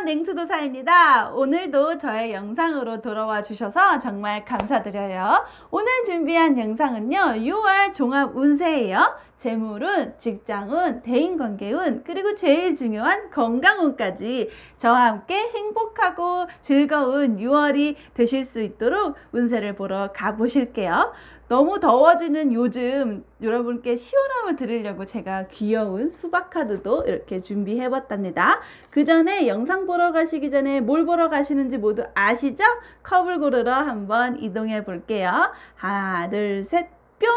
냉수도사입니다. 오늘도 저의 영상으로 돌아와 주셔서 정말 감사드려요. 오늘 준비한 영상은요, 6월 종합 운세예요. 재물운, 직장운, 대인관계운, 그리고 제일 중요한 건강운까지 저와 함께 행복하고 즐거운 6월이 되실 수 있도록 운세를 보러 가보실게요. 너무 더워지는 요즘 여러분께 시원함을 드리려고 제가 귀여운 수박 카드도 이렇게 준비해 봤답니다. 그 전에 영상 보러 가시기 전에 뭘 보러 가시는지 모두 아시죠? 컵을 고르러 한번 이동해 볼게요. 하나, 둘, 셋, 뿅!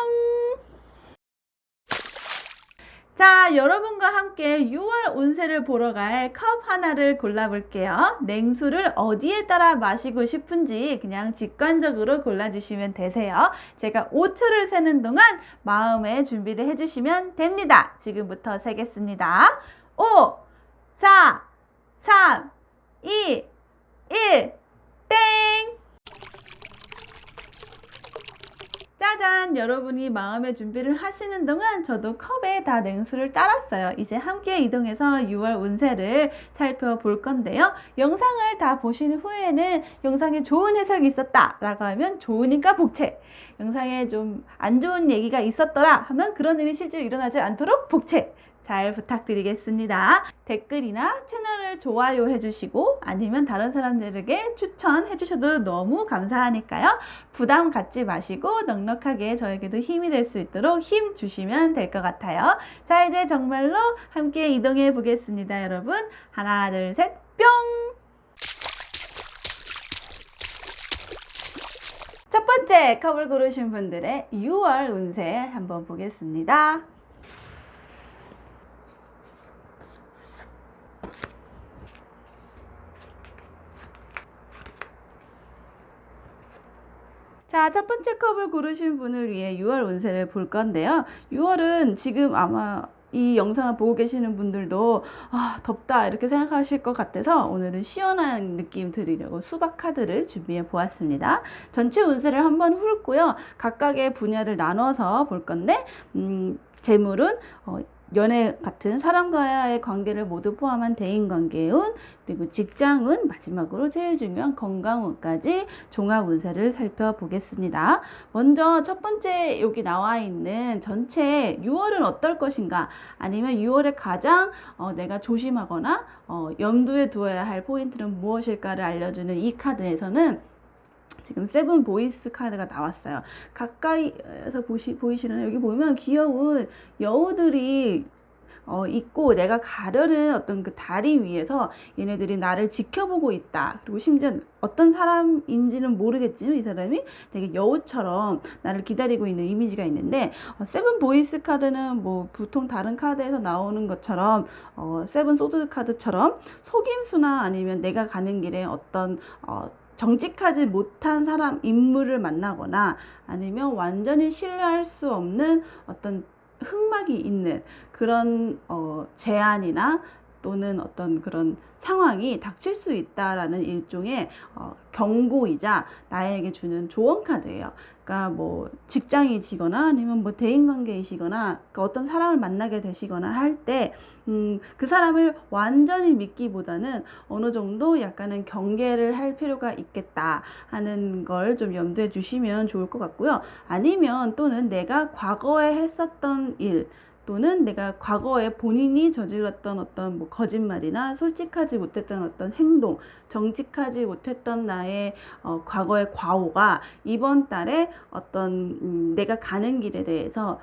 자, 여러분과 함께 6월 운세를 보러 갈 컵 하나를 골라볼게요. 냉수를 어디에 따라 마시고 싶은지 그냥 직관적으로 골라주시면 되세요. 제가 5초를 세는 동안 마음의 준비를 해주시면 됩니다. 지금부터 세겠습니다. 5, 4, 3, 2, 1, 땡! 짜잔! 여러분이 마음의 준비를 하시는 동안 저도 컵에 다 냉수를 따랐어요. 이제 함께 이동해서 6월 운세를 살펴볼 건데요. 영상을 다 보신 후에는 영상에 좋은 해석이 있었다 라고 하면 좋으니까 복채, 영상에 좀 안 좋은 얘기가 있었더라 하면 그런 일이 실제로 일어나지 않도록 복채, 잘 부탁드리겠습니다. 댓글이나 채널을 좋아요 해주시고 아니면 다른 사람들에게 추천해 주셔도 너무 감사하니까요. 부담 갖지 마시고 넉넉하게 저에게도 힘이 될 수 있도록 힘 주시면 될 것 같아요. 자, 이제 정말로 함께 이동해 보겠습니다. 여러분, 하나, 둘, 셋, 뿅! 첫 번째 컵을 고르신 분들의 6월 운세 한번 보겠습니다. 자, 첫 번째 컵을 고르신 분을 위해 6월 운세를 볼 건데요. 6월은 지금 아마 이 영상을 보고 계시는 분들도 덥다 이렇게 생각하실 것 같아서 오늘은 시원한 느낌 드리려고 수박 카드를 준비해 보았습니다. 전체 운세를 한번 훑고요. 각각의 분야를 나눠서 볼 건데 재물은 연애 같은 사람과의 관계를 모두 포함한 대인관계운, 그리고 직장운, 마지막으로 제일 중요한 건강운까지 종합 운세를 살펴보겠습니다. 먼저 첫 번째 여기 나와 있는 전체 6월은 어떨 것인가, 아니면 6월에 가장 내가 조심하거나 염두에 두어야 할 포인트는 무엇일까를 알려주는 이 카드에서는 지금 세븐 보이스 카드가 나왔어요. 가까이에서 보이시나요? 여기 보면 귀여운 여우들이 있고 내가 가려는 어떤 그 다리 위에서 얘네들이 나를 지켜보고 있다. 그리고 심지어 어떤 사람인지는 모르겠지만 이 사람이 되게 여우처럼 나를 기다리고 있는 이미지가 있는데, 세븐 보이스 카드는 뭐 보통 다른 카드에서 나오는 것처럼 세븐 소드 카드처럼 속임수나 아니면 내가 가는 길에 어떤 정직하지 못한 사람, 인물을 만나거나 아니면 완전히 신뢰할 수 없는 어떤 흑막이 있는 그런 제안이나 또는 어떤 그런 상황이 닥칠 수 있다라는 일종의 경고이자 나에게 주는 조언 카드예요. 그러니까 뭐 직장이시거나 아니면 뭐 대인관계이시거나 그러니까 어떤 사람을 만나게 되시거나 할 때 그 사람을 완전히 믿기보다는 어느 정도 약간은 경계를 할 필요가 있겠다 하는 걸 좀 염두에 주시면 좋을 것 같고요. 아니면 또는 내가 과거에 했었던 일, 또는 내가 과거에 본인이 저질렀던 어떤 뭐 거짓말이나 솔직하지 못했던 어떤 행동, 정직하지 못했던 나의 과거의 과오가 이번 달에 어떤 내가 가는 길에 대해서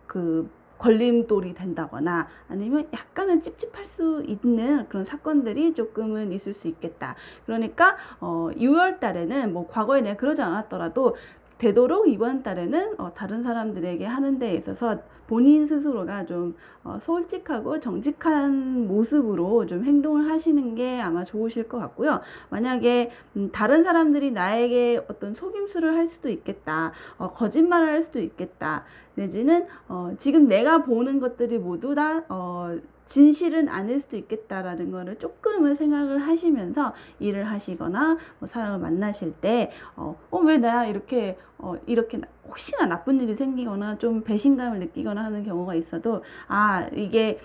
그 걸림돌이 된다거나 아니면 약간은 찝찝할 수 있는 그런 사건들이 조금은 있을 수 있겠다. 그러니까 6월 달에는 뭐 과거에 내가 그러지 않았더라도 되도록 이번 달에는 다른 사람들에게 하는 데 있어서 본인 스스로가 좀 솔직하고 정직한 모습으로 좀 행동을 하시는 게 아마 좋으실 것 같고요. 만약에 다른 사람들이 나에게 어떤 속임수를 할 수도 있겠다, 거짓말을 할 수도 있겠다, 내지는 지금 내가 보는 것들이 모두 다 진실은 아닐 수도 있겠다라는 거를 조금은 생각을 하시면서 일을 하시거나 뭐 사람을 만나실 때 왜 내가 이렇게 이렇게 혹시나 나쁜 일이 생기거나 좀 배신감을 느끼거나 하는 경우가 있어도 이게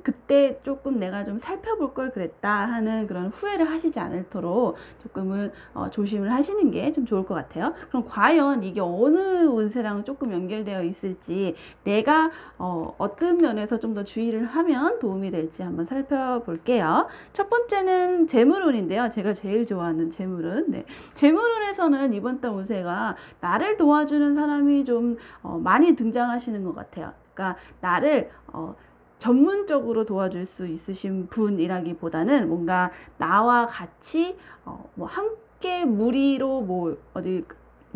그때 조금 내가 좀 살펴볼 걸 그랬다 하는 그런 후회를 하시지 않도록 조금은 조심을 하시는 게 좀 좋을 것 같아요. 그럼 과연 이게 어느 운세랑 조금 연결되어 있을지, 내가 어떤 면에서 좀 더 주의를 하면 도움이 될지 한번 살펴볼게요. 첫 번째는 재물운인데요. 제가 제일 좋아하는 재물운. 네. 재물운에서는 이번 달 운세가 나를 도와주는 사람이 좀 많이 등장하시는 것 같아요. 그러니까 나를 전문적으로 도와줄 수 있으신 분이라기보다는 뭔가 나와 같이 뭐 함께 무리로 뭐 어디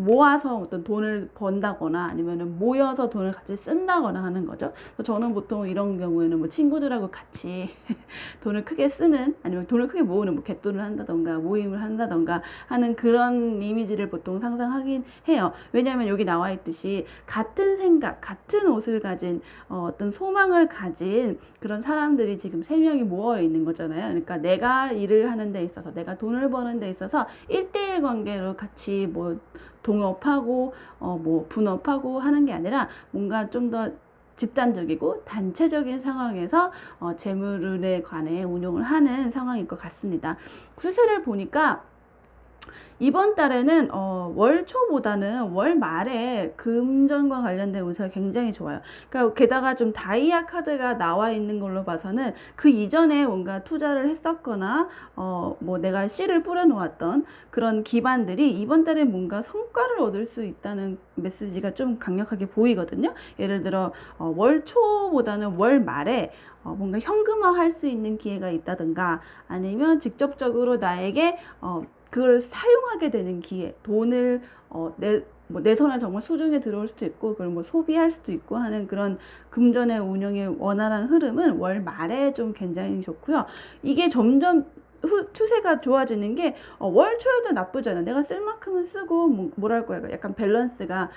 모아서 어떤 돈을 번다거나 아니면은 모여서 돈을 같이 쓴다거나 하는 거죠. 그래서 저는 보통 이런 경우에는 뭐 친구들하고 같이 돈을 크게 쓰는, 아니면 돈을 크게 모으는, 뭐 갯돈을 한다던가 모임을 한다던가 하는 그런 이미지를 보통 상상하긴 해요. 왜냐하면 여기 나와 있듯이 같은 생각, 같은 옷을 가진 어떤 소망을 가진 그런 사람들이 지금 3명이 모여 있는 거잖아요. 그러니까 내가 일을 하는 데 있어서, 내가 돈을 버는 데 있어서 1대1 관계로 같이 뭐 동업하고 뭐 분업하고 하는 게 아니라 뭔가 좀 더 집단적이고 단체적인 상황에서 재물운에 관해 운용을 하는 상황일 것 같습니다. 구세를 보니까 이번 달에는 월 초보다는 월 말에 금전과 관련된 운세가 굉장히 좋아요. 그러니까 게다가 좀 다이아 카드가 나와 있는 걸로 봐서는 그 이전에 뭔가 투자를 했었거나 뭐 내가 씨를 뿌려 놓았던 그런 기반들이 이번 달에 뭔가 성과를 얻을 수 있다는 메시지가 좀 강력하게 보이거든요. 예를 들어 월 초보다는 월 말에 뭔가 현금화할 수 있는 기회가 있다든가, 아니면 직접적으로 나에게 그걸 사용하게 되는 기회, 돈을 내 손에 정말 수중에 들어올 수도 있고, 그걸 뭐 소비할 수도 있고 하는 그런 금전의 운영의 원활한 흐름은 월 말에 좀 굉장히 좋고요. 이게 점점 추세가 좋아지는 게 월 초에도 나쁘지 않아. 내가 쓸 만큼은 쓰고 뭐랄까요, 약간 밸런스가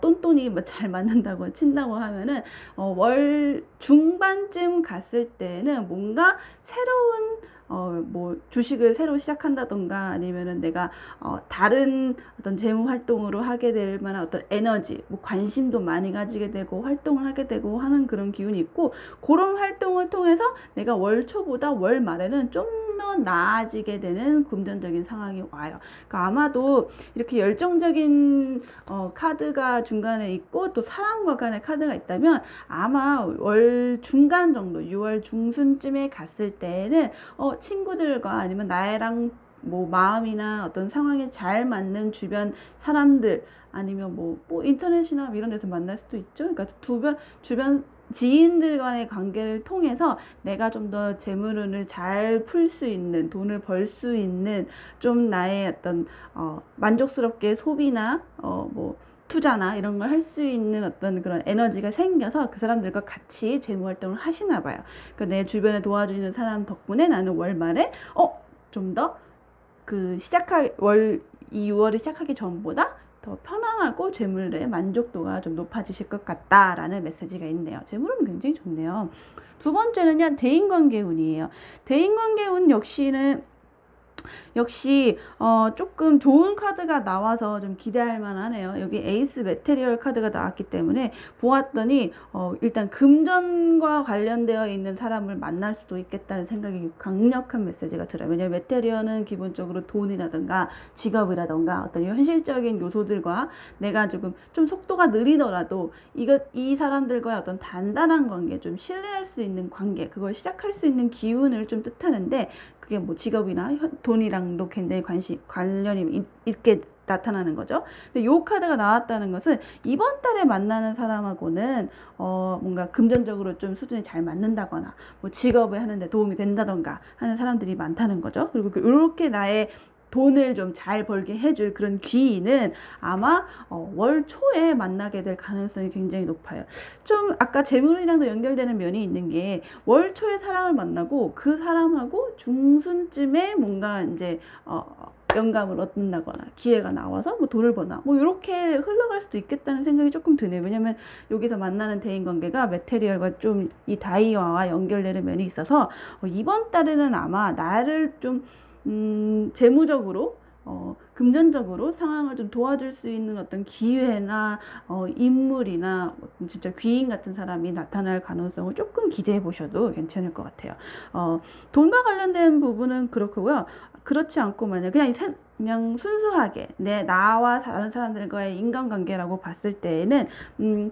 똔똔이 뭐 잘 맞는다고 친다고 하면은 월 중반쯤 갔을 때는 뭔가 새로운 뭐 주식을 새로 시작한다던가, 아니면은 내가 다른 어떤 재무 활동으로 하게 될 만한 어떤 에너지, 뭐 관심도 많이 가지게 되고 활동을 하게 되고 하는 그런 기운이 있고, 그런 활동을 통해서 내가 월 초보다 월 말에는 좀 더 나아지게 되는 금전적인 상황이 와요. 그러니까 아마도 이렇게 열정적인 카드가 중간에 있고 또 사람과 간의 카드가 있다면 아마 월 중간 정도, 6월 중순쯤에 갔을 때는 친구들과 아니면 나랑 뭐 마음이나 어떤 상황에 잘 맞는 주변 사람들, 아니면 뭐 인터넷이나 이런 데서 만날 수도 있죠. 그러니까 주변 지인들 간의 관계를 통해서 내가 좀 더 재물운을 잘 풀 수 있는, 돈을 벌 수 있는, 좀 나의 어떤 만족스럽게 소비나 뭐 투자나 이런 걸 할 수 있는 어떤 그런 에너지가 생겨서 그 사람들과 같이 재무 활동을 하시나 봐요. 그러니까 내 주변에 도와주는 사람 덕분에 나는 월 말에 좀 더 이 6월이 시작하기 전보다 더 편안하고 재물의 만족도가 좀 높아지실 것 같다라는 메시지가 있네요. 재물은 굉장히 좋네요. 두 번째는요, 대인관계 운이에요. 대인관계 운 역시 조금 좋은 카드가 나와서 좀 기대할 만하네요. 여기 에이스 메테리얼 카드가 나왔기 때문에 보았더니 일단 금전과 관련되어 있는 사람을 만날 수도 있겠다는 생각이 강력한 메시지가 들어요. 왜냐하면 메테리얼은 기본적으로 돈이라든가 직업이라든가 어떤 현실적인 요소들과 내가 좀 속도가 느리더라도 이 사람들과의 어떤 단단한 관계, 좀 신뢰할 수 있는 관계, 그걸 시작할 수 있는 기운을 좀 뜻하는데, 그게 뭐 직업이나 돈이랑도 굉장히 관련이 있게 나타나는 거죠. 근데 요 카드가 나왔다는 것은 이번 달에 만나는 사람하고는 뭔가 금전적으로 좀 수준이 잘 맞는다거나, 뭐 직업을 하는데 도움이 된다던가 하는 사람들이 많다는 거죠. 그리고 이렇게 나의 돈을 좀 잘 벌게 해줄 그런 기인은 아마 월 초에 만나게 될 가능성이 굉장히 높아요. 좀 아까 재물이랑도 연결되는 면이 있는 게, 월 초에 사람을 만나고 그 사람하고 중순쯤에 뭔가 이제 영감을 얻는다거나 기회가 나와서 뭐 돈을 버나 뭐 이렇게 흘러갈 수도 있겠다는 생각이 조금 드네요. 왜냐면 여기서 만나는 대인관계가 메테리얼과 좀 이 다이아와 연결되는 면이 있어서 이번 달에는 아마 나를 좀 재무적으로 금전적으로 상황을 좀 도와줄 수 있는 어떤 기회나 인물이나 진짜 귀인 같은 사람이 나타날 가능성을 조금 기대해 보셔도 괜찮을 것 같아요. 돈과 관련된 부분은 그렇고요. 그렇지 않고 만약 그냥 순수하게 나와 다른 사람들과의 인간관계라고 봤을 때에는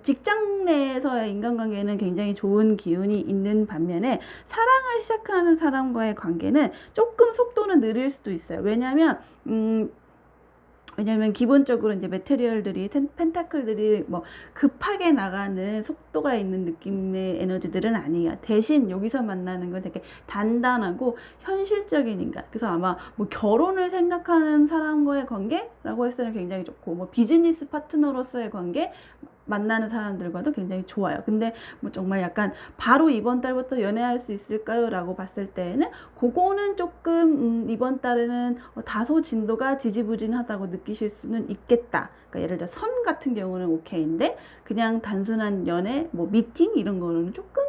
직장 내에서의 인간관계는 굉장히 좋은 기운이 있는 반면에 사랑을 시작하는 사람과의 관계는 조금 속도는 느릴 수도 있어요. 왜냐면 기본적으로 이제 메테리얼들이 펜타클들이 뭐 급하게 나가는 속도가 있는 느낌의 에너지들은 아니에요. 대신 여기서 만나는 건 되게 단단하고 현실적인 인간. 그래서 아마 뭐 결혼을 생각하는 사람과의 관계라고 했을 때는 굉장히 좋고, 뭐 비즈니스 파트너로서의 관계, 만나는 사람들과도 굉장히 좋아요. 근데 뭐 정말 약간 바로 이번 달부터 연애할 수 있을까요? 라고 봤을 때는 그거는 조금 이번 달에는 다소 진도가 지지부진하다고 느끼실 수는 있겠다. 그러니까 예를 들어 선 같은 경우는 오케이인데 그냥 단순한 연애, 뭐 미팅 이런 거는 조금은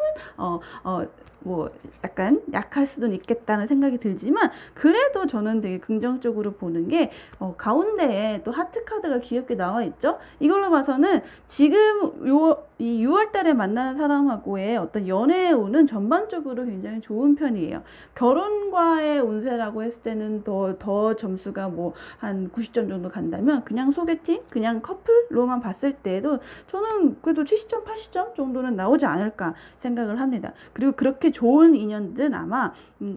뭐 약간 약할 수도 있겠다는 생각이 들지만, 그래도 저는 되게 긍정적으로 보는 게 가운데에 또 하트 카드가 귀엽게 나와 있죠. 이걸로 봐서는 지금 이 6월 달에 만나는 사람하고의 어떤 연애의 운은 전반적으로 굉장히 좋은 편이에요. 결혼과의 운세라고 했을 때는 더 점수가 뭐 한 90점 정도 간다면, 그냥 소개팅, 그냥 커플로만 봤을 때에도 저는 그래도 70점, 80점 정도는 나오지 않을까 생각을 합니다. 그리고 그렇게 좋은 인연들은 아마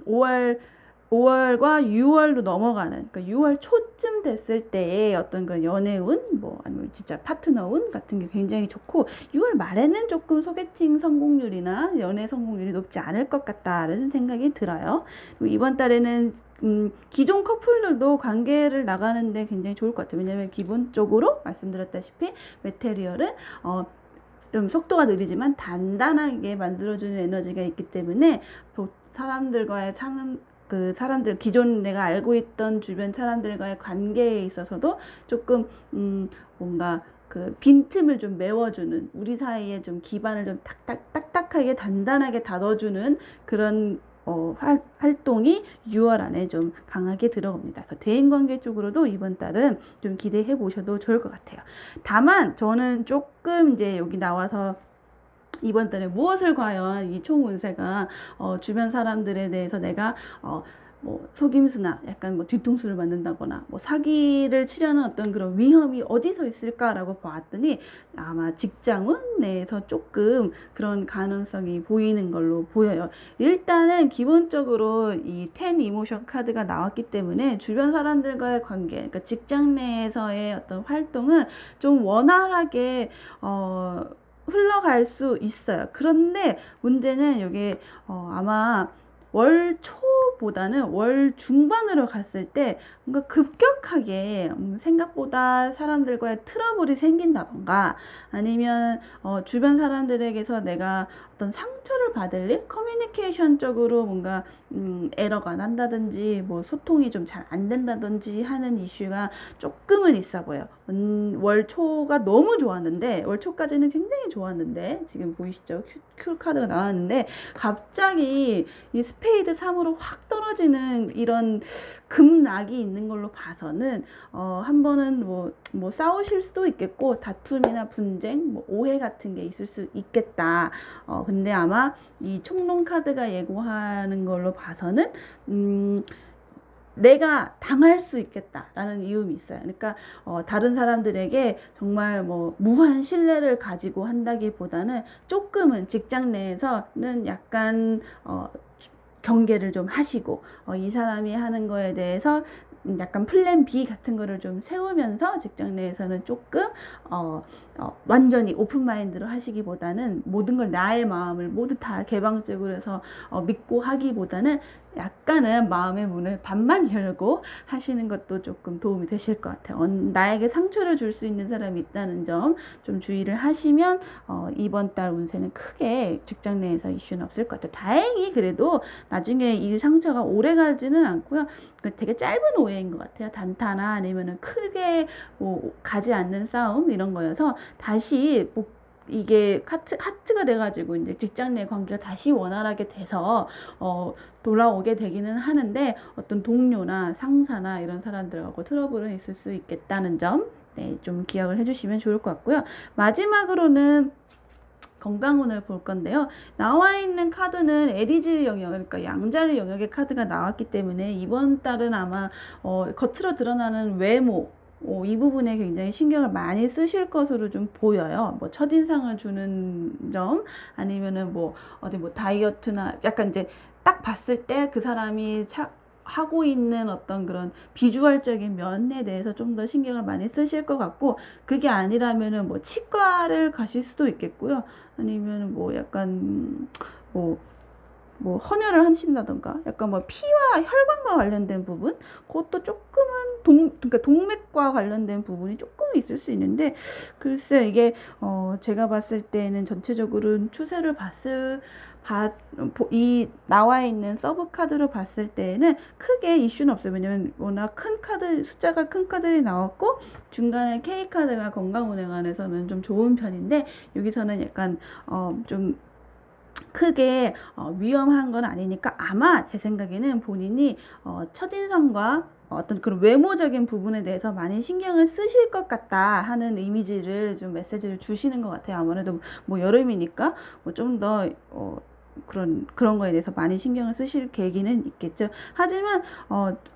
5월과 6월로 넘어가는, 그러니까 6월 초쯤 됐을 때의 어떤 그런 연애운, 뭐 아니면 진짜 파트너운 같은 게 굉장히 좋고, 6월 말에는 조금 소개팅 성공률이나 연애 성공률이 높지 않을 것 같다라는 생각이 들어요. 그리고 이번 달에는 기존 커플들도 관계를 나가는데 굉장히 좋을 것 같아요. 왜냐면 기본적으로 말씀드렸다시피 메테리얼은 좀 속도가 느리지만 단단하게 만들어주는 에너지가 있기 때문에 사람들과의 사람들, 기존 내가 알고 있던 주변 사람들과의 관계에 있어서도 조금 뭔가 그 빈틈을 좀 메워주는, 우리 사이에 좀 기반을 좀 딱딱하게 단단하게 다져주는 그런 활동이 6월 안에 좀 강하게 들어갑니다. 그래서 대인관계 쪽으로도 이번 달은 좀 기대해 보셔도 좋을 것 같아요. 다만 저는 조금 이제 여기 나와서 이번 달에 무엇을 과연 이 총 운세가 주변 사람들에 대해서 내가 뭐 속임수나 약간 뭐 뒤통수를 맞는다거나 뭐 사기를 치려는 어떤 그런 위험이 어디서 있을까라고 보았더니 아마 직장운 내에서 조금 그런 가능성이 보이는 걸로 보여요. 일단은 기본적으로 이 10 이모션 카드가 나왔기 때문에 주변 사람들과의 관계, 그러니까 직장 내에서의 어떤 활동은 좀 원활하게 흘러갈 수 있어요. 그런데 문제는 여기 아마 월 초보다는 월 중반으로 갔을 때 뭔가 급격하게 생각보다 사람들과의 트러블이 생긴다던가, 아니면 주변 사람들에게서 내가 어떤 상처를 받을 일, 커뮤니케이션적으로 뭔가 에러가 난다든지 뭐 소통이 좀 잘 안 된다든지 하는 이슈가 조금은 있어 보여. 월 초가 너무 좋았는데, 월 초까지는 굉장히 좋았는데, 지금 보이시죠? 큐 카드가 나왔는데 갑자기 이 스페이드 3으로 확 떨어지는 이런 급락이 있는 걸로 봐서는 한 번은 뭐 싸우실 수도 있겠고, 다툼이나 분쟁, 뭐 오해 같은 게 있을 수 있겠다. 근데 아마 이 총론 카드가 예고하는 걸로 봐서는 내가 당할 수 있겠다라는 이유미 있어요. 그러니까 다른 사람들에게 정말 뭐 무한 신뢰를 가지고 한다기보다는 조금은 직장 내에서는 약간 경계를 좀 하시고 이 사람이 하는 거에 대해서 약간 플랜 B 같은 거를 좀 세우면서 직장 내에서는 조금 완전히 오픈 마인드로 하시기보다는 모든 걸 나의 마음을 모두 다 개방적으로 해서 믿고 하기보다는 약간은 마음의 문을 반만 열고 하시는 것도 조금 도움이 되실 것 같아요. 나에게 상처를 줄 수 있는 사람이 있다는 점 좀 주의를 하시면 이번 달 운세는 크게 직장 내에서 이슈는 없을 것 같아요. 다행히 그래도 나중에 이 상처가 오래 가지는 않고요. 되게 짧은 오해인 것 같아요. 단타나 아니면은 크게 뭐 가지 않는 싸움 이런 거여서 다시 이게 하트가 돼가지고 이제 직장 내 관계가 다시 원활하게 돼서 돌아오게 되기는 하는데 어떤 동료나 상사나 이런 사람들하고 트러블은 있을 수 있겠다는 점, 네, 좀 기억을 해주시면 좋을 것 같고요. 마지막으로는 건강운을 볼 건데요. 나와 있는 카드는 에리즈 영역, 그러니까 양자리 영역의 카드가 나왔기 때문에 이번 달은 아마 겉으로 드러나는 외모, 이 부분에 굉장히 신경을 많이 쓰실 것으로 좀 보여요. 뭐 첫인상을 주는 점, 아니면은 뭐 어디 뭐 다이어트나 약간 이제 딱 봤을 때 그 사람이 하고 있는 어떤 그런 비주얼적인 면에 대해서 좀 더 신경을 많이 쓰실 것 같고, 그게 아니라면은 뭐 치과를 가실 수도 있겠고요. 아니면은 뭐 약간 뭐 헌혈을 하신다던가 약간 뭐 피와 혈관과 관련된 부분, 그것도 조금은 그러니까 동맥과 관련된 부분이 조금 있을 수 있는데, 글쎄 이게 제가 봤을 때는 전체적으로 추세를 이 나와 있는 서브 카드로 봤을 때는 크게 이슈는 없어요. 왜냐면 워낙 큰 카드, 숫자가 큰 카드들이 나왔고 중간에 K 카드가 건강 운행 안에서는 좀 좋은 편인데, 여기서는 약간 좀 크게 위험한 건 아니니까 아마 제 생각에는 본인이 첫인상과 어떤 그런 외모적인 부분에 대해서 많이 신경을 쓰실 것 같다 하는 이미지를 좀 메시지를 주시는 것 같아요. 아무래도 뭐 여름이니까 뭐 좀 더 그런 거에 대해서 많이 신경을 쓰실 계기는 있겠죠. 하지만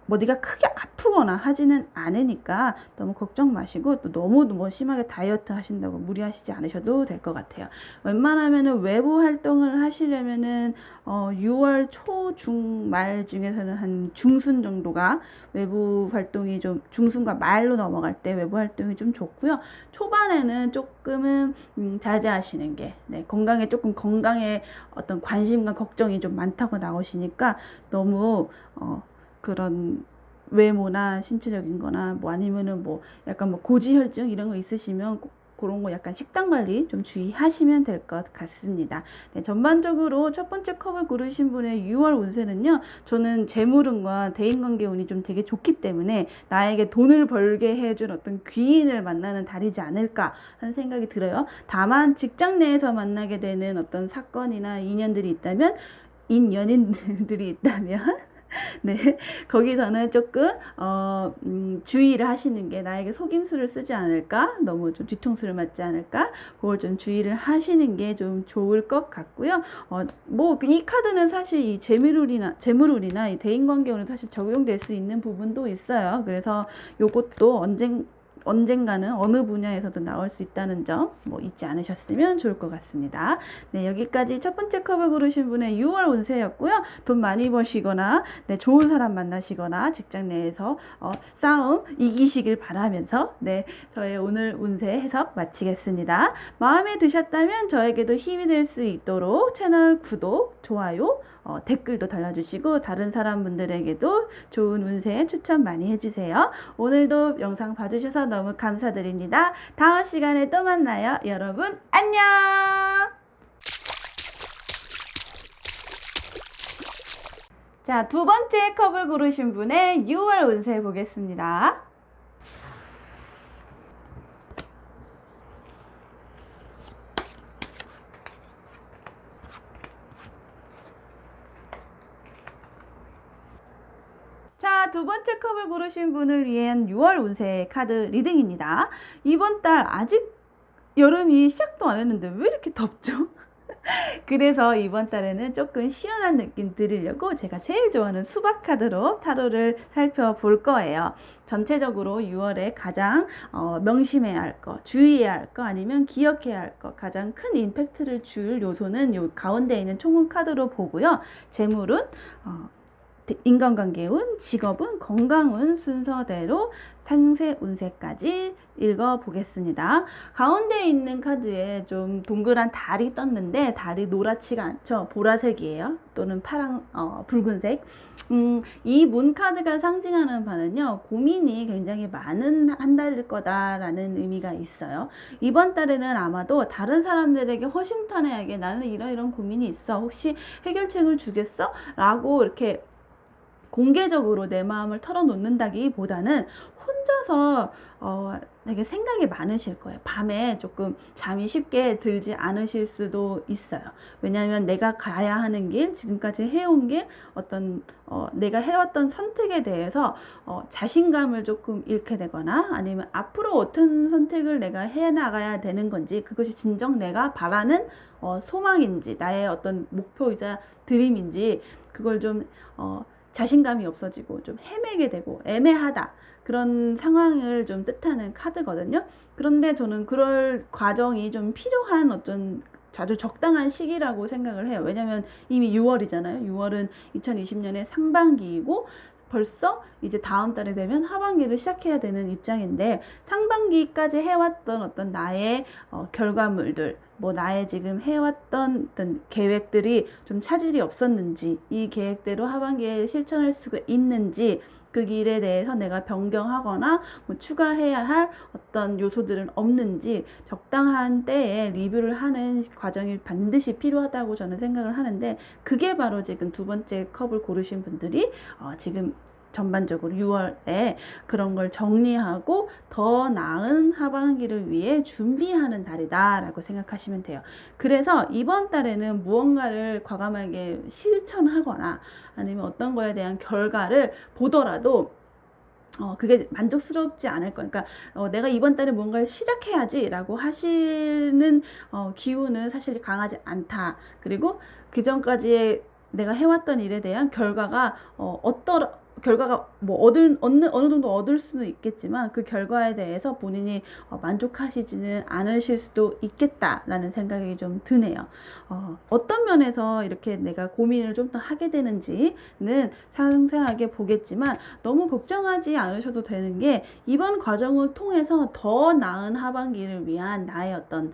뭐 네가 크게 아프거나 하지는 않으니까 너무 걱정 마시고, 또 너무 뭐 심하게 다이어트 하신다고 무리하시지 않으셔도 될 것 같아요. 웬만하면은 외부 활동을 하시려면은 6월 초, 중, 말 중에서는 한 중순 정도가 외부 활동이 좀, 중순과 말로 넘어갈 때 외부 활동이 좀 좋고요. 초반에는 조금은 자제하시는 게, 네, 건강에 어떤 관심과 걱정이 좀 많다고 나오시니까 너무 그런 외모나 신체적인 거나 뭐 아니면은 뭐 약간 뭐 고지혈증 이런 거 있으시면 그런 거 약간 식단 관리 좀 주의하시면 될 것 같습니다. 네, 전반적으로 첫 번째 컵을 고르신 분의 6월 운세는요, 저는 재물운과 대인관계 운이 좀 되게 좋기 때문에 나에게 돈을 벌게 해준 어떤 귀인을 만나는 달이지 않을까 하는 생각이 들어요. 다만 직장 내에서 만나게 되는 어떤 사건이나 인연들이 있다면, 인연인들이 있다면 네, 거기서는 조금 주의를 하시는 게, 나에게 속임수를 쓰지 않을까, 너무 좀 뒤통수를 맞지 않을까, 그걸 좀 주의를 하시는 게 좀 좋을 것 같고요. 뭐 이 카드는 사실 이 재물운이나 이 대인관계운은 사실 적용될 수 있는 부분도 있어요. 그래서 요것도 언젠가는 어느 분야에서도 나올 수 있다는 점 뭐 잊지 않으셨으면 좋을 것 같습니다. 네, 여기까지 첫 번째 컵을 고르신 분의 6월 운세였고요. 돈 많이 버시거나, 네, 좋은 사람 만나시거나 직장 내에서 싸움 이기시길 바라면서, 네, 저의 오늘 운세 해석 마치겠습니다. 마음에 드셨다면 저에게도 힘이 될 수 있도록 채널 구독, 좋아요, 댓글도 달아주시고 다른 사람분들에게도 좋은 운세 추천 많이 해주세요. 오늘도 영상 봐주셔서 너무 감사드립니다. 다음 시간에 또 만나요. 여러분 안녕. 자, 두 번째 컵을 고르신 분의 6월 운세 보겠습니다. 자, 두 번째 컵을 고르신 분을 위한 6월 운세 카드 리딩입니다. 이번 달 아직 여름이 시작도 안 했는데 왜 이렇게 덥죠? 그래서 이번 달에는 조금 시원한 느낌 드리려고 제가 제일 좋아하는 수박 카드로 타로를 살펴볼 거예요. 전체적으로 6월에 가장 명심해야 할 거, 주의해야 할 거, 아니면 기억해야 할 거, 가장 큰 임팩트를 줄 요소는 요 가운데 있는 총은 카드로 보고요. 재물은 인간관계운, 직업운, 건강운 순서대로 상세 운세까지 읽어보겠습니다. 가운데 있는 카드에 좀 동그란 달이 떴는데 달이 노랗지가 않죠. 보라색이에요. 또는 붉은색. 이 문 카드가 상징하는 바는요, 고민이 굉장히 많은 한 달일 거다라는 의미가 있어요. 이번 달에는 아마도 다른 사람들에게 허심탄회하게 나는 이런 고민이 있어, 혹시 해결책을 주겠어? 라고 이렇게 공개적으로 내 마음을 털어놓는다기보다는 혼자서 되게 생각이 많으실 거예요. 밤에 조금 잠이 쉽게 들지 않으실 수도 있어요. 왜냐하면 내가 가야 하는 길, 지금까지 해온 길, 어떤 내가 해왔던 선택에 대해서 자신감을 조금 잃게 되거나, 아니면 앞으로 어떤 선택을 내가 해나가야 되는 건지, 그것이 진정 내가 바라는 소망인지, 나의 어떤 목표이자 드림인지, 그걸 좀 자신감이 없어지고 좀 헤매게 되고 애매하다, 그런 상황을 좀 뜻하는 카드거든요. 그런데 저는 그럴 과정이 좀 필요한 어떤 아주 적당한 시기라고 생각을 해요. 왜냐면 이미 6월이잖아요. 6월은 2020년의 상반기이고, 벌써 이제 다음 달에 되면 하반기를 시작해야 되는 입장인데, 상반기까지 해왔던 어떤 나의 결과물들, 뭐 나의 지금 해왔던 어떤 계획들이 좀 차질이 없었는지, 이 계획대로 하반기에 실천할 수가 있는지, 그 길에 대해서 내가 변경하거나 뭐 추가해야 할 어떤 요소들은 없는지 적당한 때에 리뷰를 하는 과정이 반드시 필요하다고 저는 생각을 하는데, 그게 바로 지금 두 번째 컵을 고르신 분들이 지금 전반적으로 6월에 그런 걸 정리하고 더 나은 하반기를 위해 준비하는 달이다 라고 생각하시면 돼요. 그래서 이번 달에는 무언가를 과감하게 실천하거나 아니면 어떤 거에 대한 결과를 보더라도 그게 만족스럽지 않을 거니까, 내가 이번 달에 뭔가를 시작해야지 라고 하시는 기운은 사실 강하지 않다. 그리고 그 전까지의 내가 해왔던 일에 대한 결과가 결과가 뭐 어느 정도 얻을 수는 있겠지만, 그 결과에 대해서 본인이 만족하시지는 않으실 수도 있겠다라는 생각이 좀 드네요. 어떤 면에서 이렇게 내가 고민을 좀 더 하게 되는지는 상세하게 보겠지만, 너무 걱정하지 않으셔도 되는 게, 이번 과정을 통해서 더 나은 하반기를 위한 나의 어떤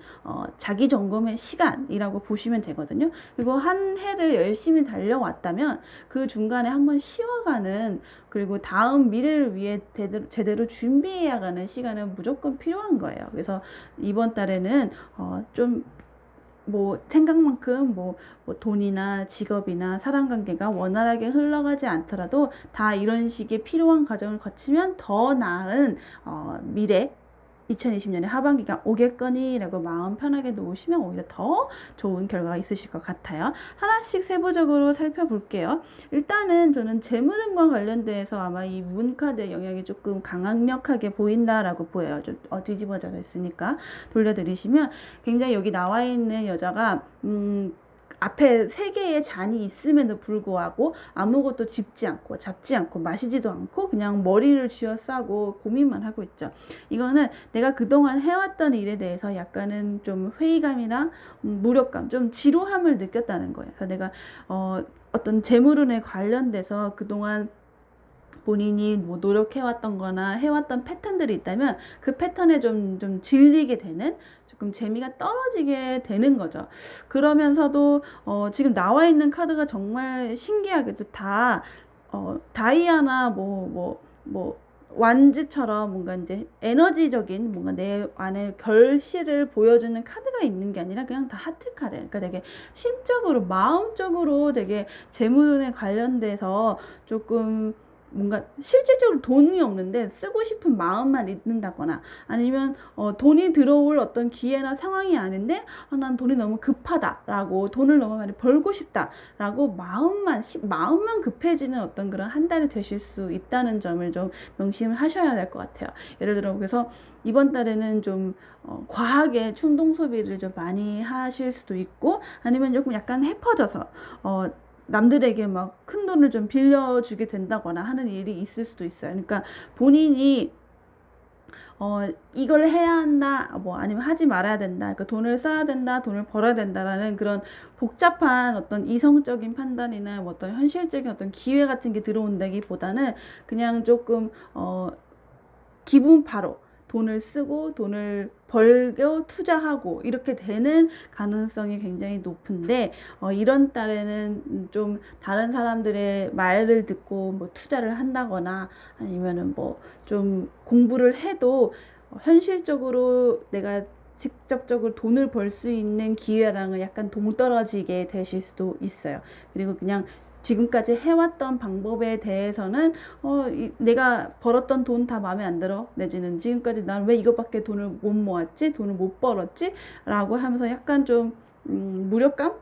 자기 점검의 시간이라고 보시면 되거든요. 그리고 한 해를 열심히 달려왔다면 그 중간에 한번 쉬어가는, 그리고 다음 미래를 위해 제대로 준비해야 가는 시간은 무조건 필요한 거예요. 그래서 이번 달에는 좀 뭐 생각만큼 뭐 돈이나 직업이나 사람관계가 원활하게 흘러가지 않더라도 다 이런 식의 필요한 과정을 거치면 더 나은 미래 2020년에 하반기가 오겠거니 라고 마음 편하게 놓으시면 오히려 더 좋은 결과가 있으실 것 같아요. 하나씩 세부적으로 살펴볼게요. 일단은 저는 재물운과 관련돼서 아마 이 문카드의 영향이 조금 강력하게 보인다라고 보여요. 좀 뒤집어져 있으니까 돌려드리시면, 굉장히 여기 나와 있는 여자가 앞에 3개의 잔이 있음에도 불구하고 아무것도 짚지 않고 잡지 않고 마시지도 않고 그냥 머리를 쥐어싸고 고민만 하고 있죠. 이거는 내가 그동안 해왔던 일에 대해서 약간은 좀 회의감이나 무력감, 좀 지루함을 느꼈다는 거예요. 그래서 내가 어떤 재물운에 관련돼서 그동안 본인이 뭐 노력해왔던 거나 해왔던 패턴들이 있다면 그 패턴에 좀 질리게 되는, 조금 재미가 떨어지게 되는 거죠. 그러면서도 지금 나와 있는 카드가 정말 신기하게도 다 다이아나 완즈처럼 뭔가 이제 에너지적인 뭔가 내 안에 결실을 보여주는 카드가 있는 게 아니라 그냥 다 하트 카드. 그러니까 되게 심적으로, 마음적으로 되게 재물운에 관련돼서 조금 뭔가 실질적으로 돈이 없는데 쓰고 싶은 마음만 있는다거나, 아니면 돈이 들어올 어떤 기회나 상황이 아닌데 난 돈이 너무 급하다라고, 돈을 너무 많이 벌고 싶다라고 마음만 급해지는 어떤 그런 한 달이 되실 수 있다는 점을 좀 명심을 하셔야 될 것 같아요. 예를 들어 그래서 이번 달에는 좀 과하게 충동 소비를 좀 많이 하실 수도 있고, 아니면 조금 약간 헤퍼져서 남들에게 막 큰 돈을 좀 빌려주게 된다거나 하는 일이 있을 수도 있어요. 그러니까 본인이 이걸 해야 한다, 뭐 아니면 하지 말아야 된다, 그러니까 돈을 써야 된다, 돈을 벌어야 된다라는 그런 복잡한 어떤 이성적인 판단이나 뭐 어떤 현실적인 어떤 기회 같은 게 들어온다기보다는 그냥 조금 기분파로 돈을 쓰고 돈을 벌고 투자하고 이렇게 되는 가능성이 굉장히 높은데, 이런 달에는 좀 다른 사람들의 말을 듣고 뭐 투자를 한다거나, 아니면은 뭐 좀 공부를 해도 현실적으로 내가 직접적으로 돈을 벌 수 있는 기회랑은 약간 동떨어지게 되실 수도 있어요. 그리고 그냥 지금까지 해왔던 방법에 대해서는 내가 벌었던 돈 다 마음에 안 들어, 내지는 지금까지 난 왜 이것밖에 돈을 못 모았지, 돈을 못 벌었지 라고 하면서 약간 좀 무력감,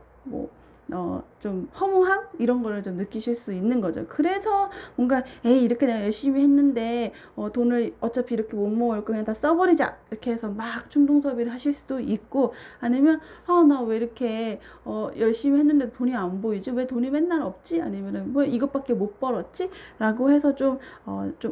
좀 허무함 이런 거를 좀 느끼실 수 있는 거죠. 그래서 뭔가 에이 이렇게 내가 열심히 했는데 돈을 어차피 이렇게 못 모을 거 그냥 다 써버리자 이렇게 해서 막 충동 소비를 하실 수도 있고, 아니면 나 왜 이렇게 열심히 했는데 돈이 안 보이지, 왜 돈이 맨날 없지, 아니면은 뭐 이것밖에 못 벌었지 라고 해서 좀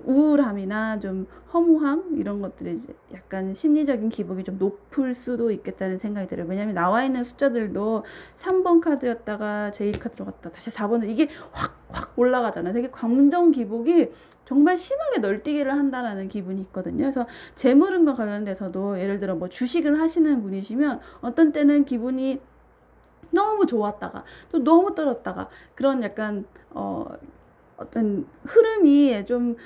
우울함이나 좀 허무함 이런 것들이 이제 약간 심리적인 기복이 좀 높을 수도 있겠다는 생각이 들어요. 왜냐면 나와 있는 숫자들도 3번 카드였다가 제2카드로 갔다 다시 4번으로 이게 확 올라가잖아요. 되게 감정 기복이 정말 심하게 널뛰기를 한다라는 기분이 있거든요. 그래서 재물운과 관련돼서도 예를 들어 뭐 주식을 하시는 분이시면 어떤 때는 기분이 너무 좋았다가 또 너무 떨었다가 그런 약간 어떤 흐름이 좀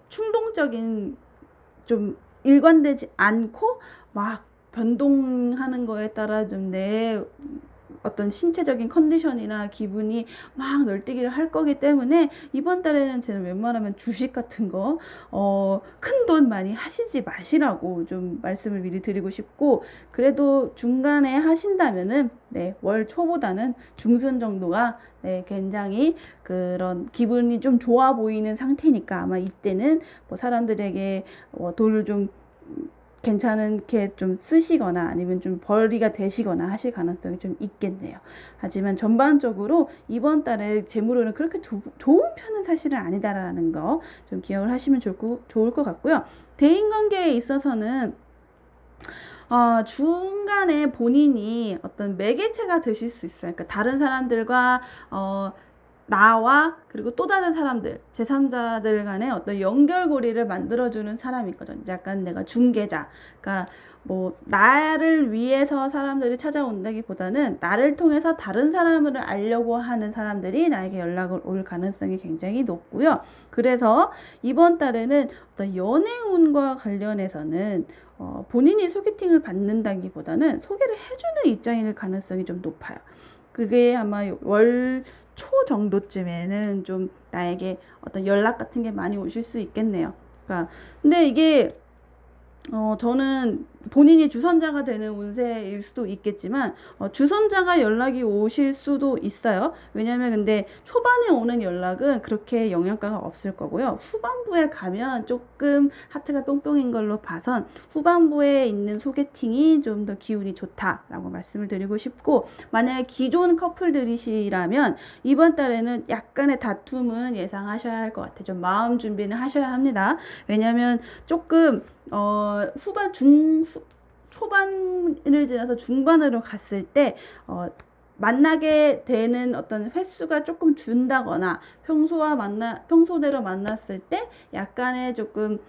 충동적인, 좀 일관되지 않고 막 변동하는 거에 따라 좀 내 어떤 신체적인 컨디션이나 기분이 막 널뛰기를 할 거기 때문에 이번 달에는 저는 웬만하면 주식 같은 거 큰 돈 많이 하시지 마시라고 좀 말씀을 미리 드리고 싶고, 그래도 중간에 하신다면은 월 초보다는 중순 정도가 굉장히 그런 기분이 좀 좋아 보이는 상태니까 아마 이때는 뭐 사람들에게 돈을 좀 괜찮게 좀 쓰시거나 아니면 좀 벌이가 되시거나 하실 가능성이 좀 있겠네요. 하지만 전반적으로 이번 달에 재물운은 그렇게 좋은 편은 사실은 아니다라는 거 좀 기억을 하시면 좋을 것 같고요. 대인관계에 있어서는 중간에 본인이 어떤 매개체가 되실 수 있어요. 그러니까 다른 사람들과 나와 그리고 또 다른 사람들, 제3자들 간의 어떤 연결고리를 만들어주는 사람이 있거든요. 약간 내가 중개자. 그러니까 뭐 나를 위해서 사람들이 찾아온다기보다는 나를 통해서 다른 사람을 알려고 하는 사람들이 나에게 연락을 올 가능성이 굉장히 높고요. 그래서 이번 달에는 어떤 연애운과 관련해서는 본인이 소개팅을 받는다기보다는 소개를 해주는 입장일 가능성이 좀 높아요. 그게 아마 월 초 정도쯤에는 좀 나에게 어떤 연락 같은 게 많이 오실 수 있겠네요. 그러니까 근데 이게 저는 본인이 주선자가 되는 운세일 수도 있겠지만 주선자가 연락이 오실 수도 있어요. 왜냐면 근데 초반에 오는 연락은 그렇게 영향가가 없을 거고요. 후반부에 가면 조금 하트가 뿅뿅인 걸로 봐선 후반부에 있는 소개팅이 좀 더 기운이 좋다라고 말씀을 드리고 싶고, 만약에 기존 커플들이시라면 이번 달에는 약간의 다툼은 예상하셔야 할 것 같아요. 좀 마음 준비는 하셔야 합니다. 왜냐면 조금 초반을 지나서 중반으로 갔을 때 만나게 되는 어떤 횟수가 조금 준다거나 평소대로 만났을 때 약간의 조금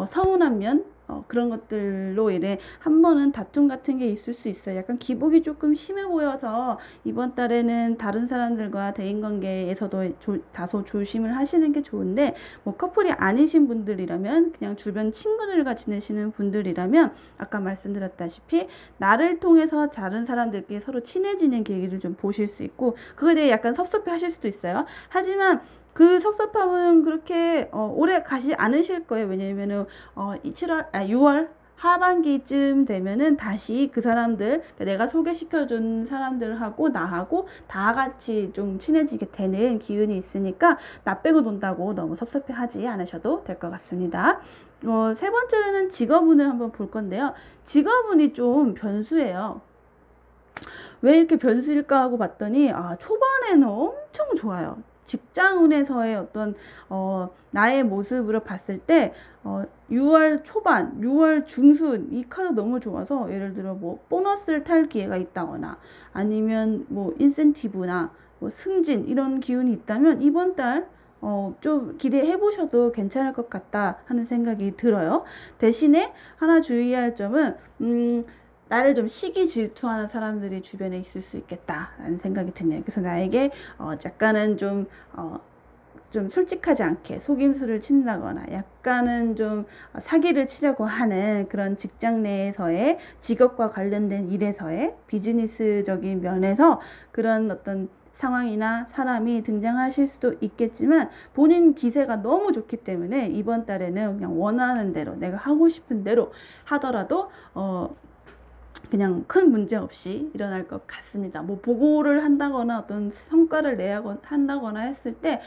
서운한 면 그런 것들로 인해 한 번은 다툼 같은 게 있을 수 있어요. 약간 기복이 조금 심해 보여서 이번 달에는 다른 사람들과 대인관계에서도 다소 조심을 하시는 게 좋은데, 뭐 커플이 아니신 분들이라면 그냥 주변 친구들과 지내시는 분들이라면 아까 말씀드렸다시피 나를 통해서 다른 사람들끼리 서로 친해지는 계기를 좀 보실 수 있고, 그거에 대해 약간 섭섭해 하실 수도 있어요. 하지만 그 섭섭함은 그렇게 오래 가지 않으실 거예요. 왜냐면은 6월 하반기쯤 되면은 다시 그 사람들, 그러니까 내가 소개시켜준 사람들하고 나하고 다 같이 좀 친해지게 되는 기운이 있으니까 나 빼고 논다고 너무 섭섭해 하지 않으셔도 될 것 같습니다. 세 번째는 직업운을 한번 볼 건데요. 직업운이 좀 변수예요. 왜 이렇게 변수일까 하고 봤더니 초반에는 엄청 좋아요. 직장운에서의 어떤 나의 모습으로 봤을 때 6월 초반, 6월 중순 이 카드 너무 좋아서 예를 들어 뭐 보너스를 탈 기회가 있다거나 아니면 뭐 인센티브나 뭐 승진 이런 기운이 있다면 이번 달 좀 기대해 보셔도 괜찮을 것 같다 하는 생각이 들어요. 대신에 하나 주의할 점은 나를 좀 시기 질투하는 사람들이 주변에 있을 수 있겠다라는 생각이 드네요. 그래서 나에게 약간은 좀 솔직하지 않게 속임수를 친다거나 약간은 좀 사기를 치려고 하는 그런 직장 내에서의 직업과 관련된 일에서의 비즈니스적인 면에서 그런 어떤 상황이나 사람이 등장하실 수도 있겠지만 본인 기세가 너무 좋기 때문에 이번 달에는 그냥 원하는 대로 내가 하고 싶은 대로 하더라도 그냥 큰 문제 없이 일어날 것 같습니다. 뭐 보고를 한다거나 어떤 성과를 내야 한다거나 했을 때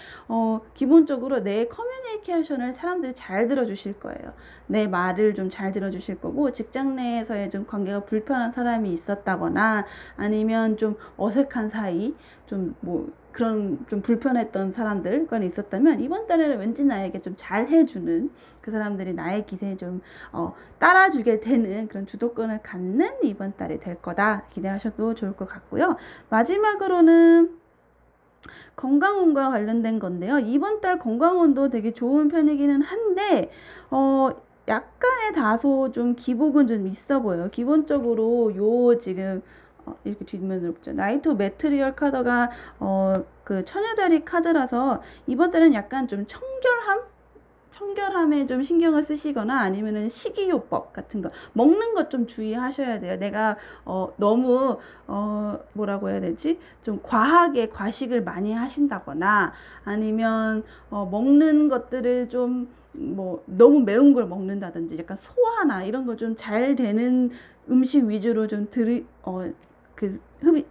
기본적으로 내 커뮤니케이션을 사람들이 잘 들어주실 거예요. 내 말을 좀 잘 들어주실 거고, 직장 내에서의 좀 관계가 불편한 사람이 있었다거나 아니면 좀 어색한 사이, 좀 뭐 그런 좀 불편했던 사람들과 있었다면 이번 달에는 왠지 나에게 좀 잘 해주는, 그 사람들이 나의 기세에 좀 따라주게 되는 그런 주도권을 갖는 이번 달이 될 거다 기대하셔도 좋을 것 같고요. 마지막으로는 건강운과 관련된 건데요. 이번 달 건강운도 되게 좋은 편이기는 한데 약간의 다소 좀 기복은 좀 있어 보여요. 기본적으로 지금 이렇게 뒷면으로 보죠. 나이트 매트리얼 카드가 그 처녀자리 카드라서 이번 달은 약간 좀 청결함에 좀 신경을 쓰시거나 아니면은 식이요법 같은 거, 먹는 것 좀 주의하셔야 돼요. 내가 너무 뭐라고 해야 되지? 좀 과하게 과식을 많이 하신다거나 아니면 먹는 것들을 좀 뭐 너무 매운 걸 먹는다든지 약간 소화나 이런 거 좀 잘 되는 음식 위주로 좀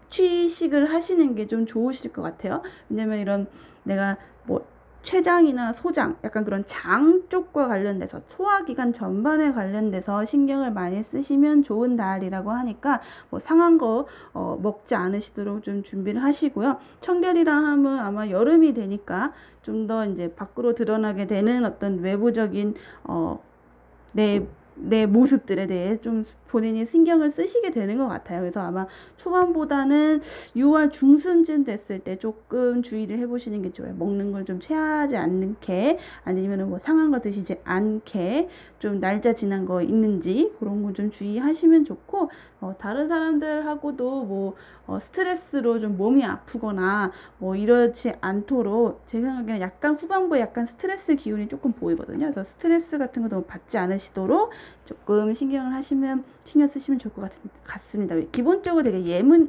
취식을 하시는 게 좀 좋으실 것 같아요. 왜냐면 이런 내가 뭐 췌장이나 소장, 약간 그런 장 쪽과 관련돼서 소화기관 전반에 관련돼서 신경을 많이 쓰시면 좋은 달이라고 하니까 뭐 상한 거 먹지 않으시도록 좀 준비를 하시고요. 청결이라 하면 아마 여름이 되니까 좀 더 이제 밖으로 드러나게 되는 어떤 외부적인 내 모습들에 대해 좀 본인이 신경을 쓰시게 되는 것 같아요. 그래서 아마 초반보다는 6월 중순쯤 됐을 때 조금 주의를 해보시는 게 좋아요. 먹는 걸 좀 체하지 않게, 아니면 뭐 상한 거 드시지 않게, 좀 날짜 지난 거 있는지 그런 거 좀 주의하시면 좋고, 다른 사람들하고도 뭐 스트레스로 좀 몸이 아프거나 뭐 이렇지 않도록, 제 생각에는 약간 후반부에 약간 스트레스 기운이 조금 보이거든요. 그래서 스트레스 같은 거 너무 받지 않으시도록 조금 신경 쓰시면 좋을 것 같습니다. 기본적으로 되게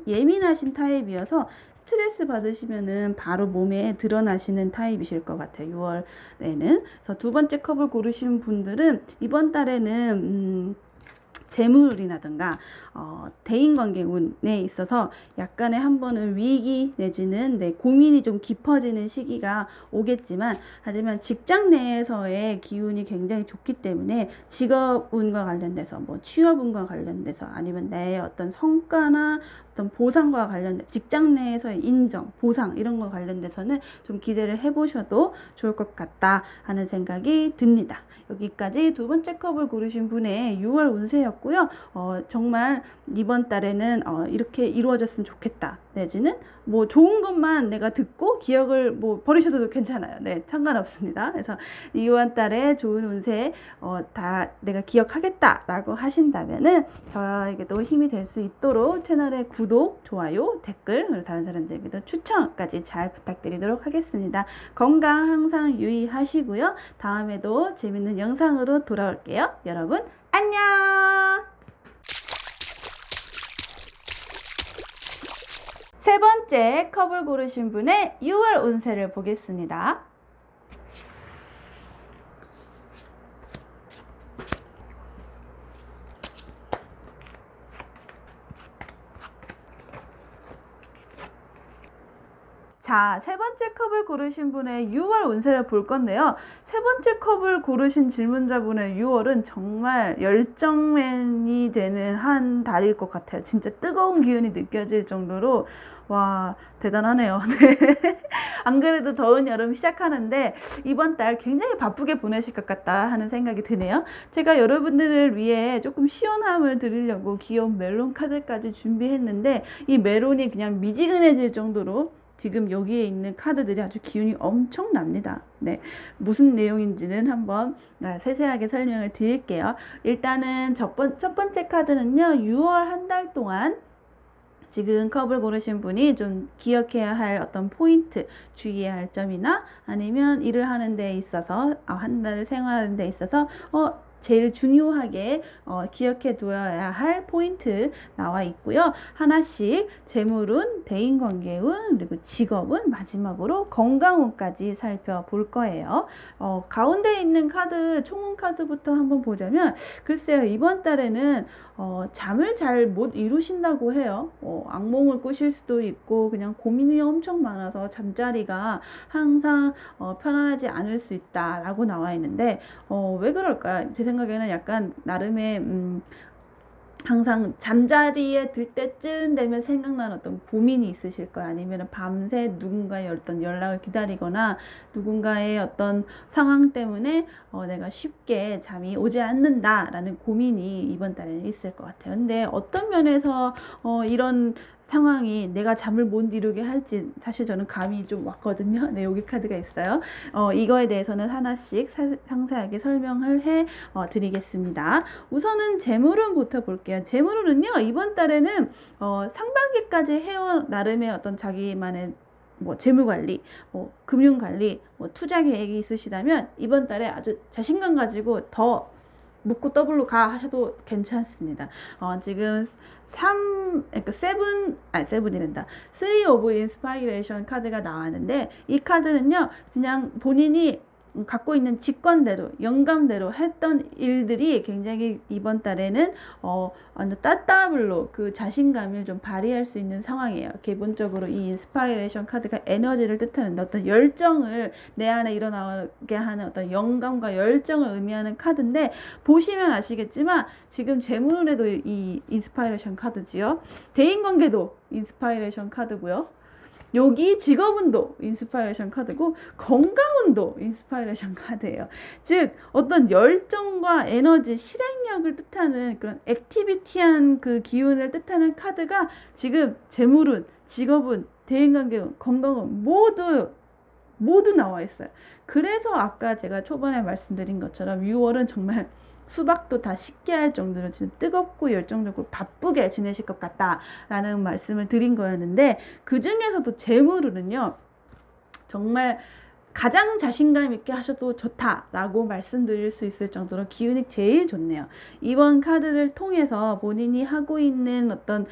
예민하신 타입이어서 스트레스 받으시면은 바로 몸에 드러나시는 타입이실 것 같아요. 6월에는. 그래서 두 번째 컵을 고르신 분들은 이번 달에는 재물이라든가 대인관계 운에 있어서 약간의 한 번은 위기 내지는 고민이 좀 깊어지는 시기가 오겠지만, 하지만 직장 내에서의 기운이 굉장히 좋기 때문에 직업운과 관련돼서 뭐 취업운과 관련돼서 아니면 내 어떤 성과나 어떤 보상과 관련된 직장 내에서의 인정, 보상 이런 거 관련돼서는 좀 기대를 해보셔도 좋을 것 같다 하는 생각이 듭니다. 여기까지 두 번째 컵을 고르신 분의 6월 운세였고요. 정말 이번 달에는 이렇게 이루어졌으면 좋겠다, 내지는 뭐 좋은 것만 내가 듣고 기억을 뭐 버리셔도 괜찮아요. 네, 상관없습니다. 그래서 이번 달에 좋은 운세 다 내가 기억하겠다 라고 하신다면은 저에게도 힘이 될 수 있도록 채널의 구독, 좋아요, 댓글, 그리고 다른 사람들에게도 추천까지 잘 부탁드리도록 하겠습니다. 건강 항상 유의하시고요. 다음에도 재밌는 영상으로 돌아올게요. 여러분 안녕. 세 번째 컵을 고르신 분의 6월 운세를 보겠습니다. 자, 세 번째 컵을 고르신 분의 6월 운세를 볼 건데요. 세 번째 컵을 고르신 질문자분의 6월은 정말 열정맨이 되는 한 달일 것 같아요. 진짜 뜨거운 기운이 느껴질 정도로 와, 대단하네요. 네. 안 그래도 더운 여름 시작하는데 이번 달 굉장히 바쁘게 보내실 것 같다 하는 생각이 드네요. 제가 여러분들을 위해 조금 시원함을 드리려고 귀여운 멜론 카드까지 준비했는데 이 멜론이 그냥 미지근해질 정도로 지금 여기에 있는 카드들이 아주 기운이 엄청납니다. 네, 무슨 내용인지는 한번 세세하게 설명을 드릴게요. 일단은 첫 번째 카드는요, 6월 한 달 동안 지금 컵을 고르신 분이 좀 기억해야 할 어떤 포인트, 주의해야 할 점이나 아니면 일을 하는 데 있어서 한 달을 생활하는 데 있어서 제일 중요하게 기억해 두어야 할 포인트 나와 있고요. 하나씩 재물운, 대인관계운, 그리고 직업운, 마지막으로 건강운까지 살펴볼 거예요. 가운데 있는 카드, 총운 카드부터 한번 보자면 글쎄요, 이번 달에는 잠을 잘 못 이루신다고 해요. 악몽을 꾸실 수도 있고 그냥 고민이 엄청 많아서 잠자리가 항상 편안하지 않을 수 있다라고 나와 있는데 왜 그럴까요? 제 생각에는 약간 나름의 항상 잠자리에 들 때쯤 되면 생각나는 어떤 고민이 있으실 거예요. 아니면 밤새 누군가의 어떤 연락을 기다리거나 누군가의 어떤 상황 때문에 내가 쉽게 잠이 오지 않는다라는 고민이 이번 달에는 있을 것 같아요. 근데 어떤 면에서 이런 상황이 내가 잠을 못 이루게 할지 사실 저는 감이 좀 왔거든요. 네, 여기 카드가 있어요. 이거에 대해서는 하나씩 상세하게 설명을 해 드리겠습니다. 우선은 재물운부터 볼게요. 재물운은요, 이번 달에는 상반기까지 해온 나름의 어떤 자기만의 뭐 재무관리, 뭐 금융관리, 뭐 투자 계획이 있으시다면 이번 달에 아주 자신감 가지고 더 묻고 더블로 가 하셔도 괜찮습니다. 지금 3 오브 인스파이레이션 카드가 나왔는데 이 카드는요, 그냥 본인이 갖고 있는 직관대로 영감대로 했던 일들이 굉장히 이번 달에는 완전 따따블로 그 자신감을 좀 발휘할 수 있는 상황이에요. 기본적으로 이 인스파이레이션 카드가 에너지를 뜻하는 어떤 열정을 내 안에 일어나게 하는 어떤 영감과 열정을 의미하는 카드인데, 보시면 아시겠지만 지금 재물운에도 이 인스파이레이션 카드지요. 대인관계도 인스파이레이션 카드고요. 여기 직업운도 인스파이레이션 카드고 건강운도 인스파이레이션 카드예요. 즉 어떤 열정과 에너지, 실행력을 뜻하는 그런 액티비티한 그 기운을 뜻하는 카드가 지금 재물운, 직업운, 대인관계운, 건강운 모두 나와 있어요. 그래서 아까 제가 초반에 말씀드린 것처럼 6월은 정말 수박도 다 식게 할 정도로 진짜 뜨겁고 열정적으로 바쁘게 지내실 것 같다라는 말씀을 드린 거였는데, 그 중에서도 재물운은요, 정말 가장 자신감 있게 하셔도 좋다라고 말씀드릴 수 있을 정도로 기운이 제일 좋네요. 이번 카드를 통해서 본인이 하고 있는 어떤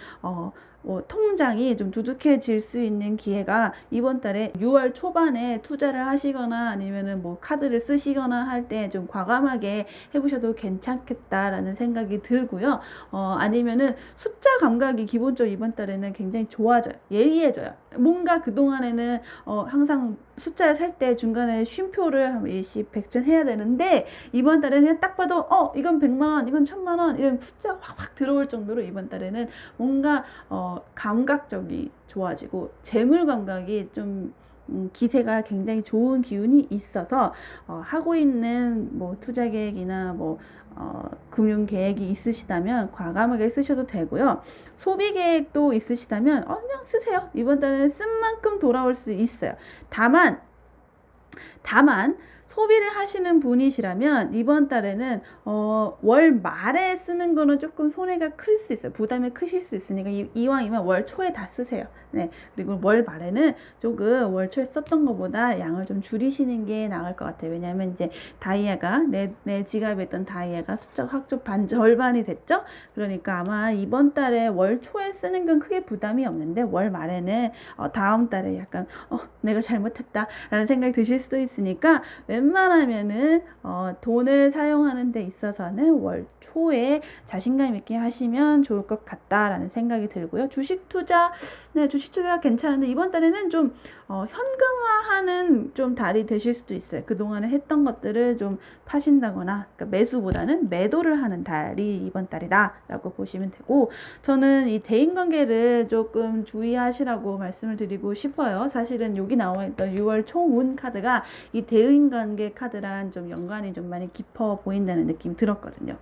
통장이 좀 두둑해질 수 있는 기회가 이번 달에 6월 초반에 투자를 하시거나 아니면은 뭐 카드를 쓰시거나 할 때 좀 과감하게 해보셔도 괜찮겠다라는 생각이 들고요. 아니면은 숫자 감각이 기본적으로 이번 달에는 굉장히 좋아져요. 예리해져요. 뭔가 그동안에는 항상 숫자를 살 때 중간에 쉼표를 한 일시 백전 해야 되는데 이번 달에는 그냥 딱 봐도 이건 100만원, 이건 1000만원 이런 숫자 확 들어올 정도로 이번 달에는 뭔가 감각적이 좋아지고 재물 감각이 좀 기세가 굉장히 좋은 기운이 있어서 하고 있는 뭐 투자 계획이나 뭐 금융 계획이 있으시다면 과감하게 쓰셔도 되고요. 소비 계획도 있으시다면 그냥 쓰세요. 이번 달에는 쓴 만큼 돌아올 수 있어요. 다만 소비를 하시는 분이시라면 이번 달에는 월 말에 쓰는 거는 조금 손해가 클 수 있어요. 부담이 크실 수 있으니까 이왕이면 월 초에 다 쓰세요. 네. 그리고 월 말에는 조금 월 초에 썼던 것보다 양을 좀 줄이시는 게 나을 것 같아요. 왜냐하면 이제 다이아가 내 지갑에 있던 다이아가 숫자가 확 좀 절반이 됐죠. 그러니까 아마 이번 달에 월 초에 쓰는 건 크게 부담이 없는데 월 말에는 다음 달에 약간 내가 잘못했다 라는 생각이 드실 수도 있으니까 웬만하면은 돈을 사용하는 데 있어서는 월 초에 자신감 있게 하시면 좋을 것 같다라는 생각이 들고요. 주식 투자 괜찮은데 이번 달에는 좀 현금화하는 좀 달이 되실 수도 있어요. 그동안에 했던 것들을 좀 파신다거나, 그러니까 매수보다는 매도를 하는 달이 이번 달이다 라고 보시면 되고, 저는 이 대인관계를 조금 주의하시라고 말씀을 드리고 싶어요. 사실은 여기 나와 있던 6월 총운 카드가 이 대인관계 카드랑 좀 연관이 좀 많이 깊어 보인다는 느낌이 들었거든요.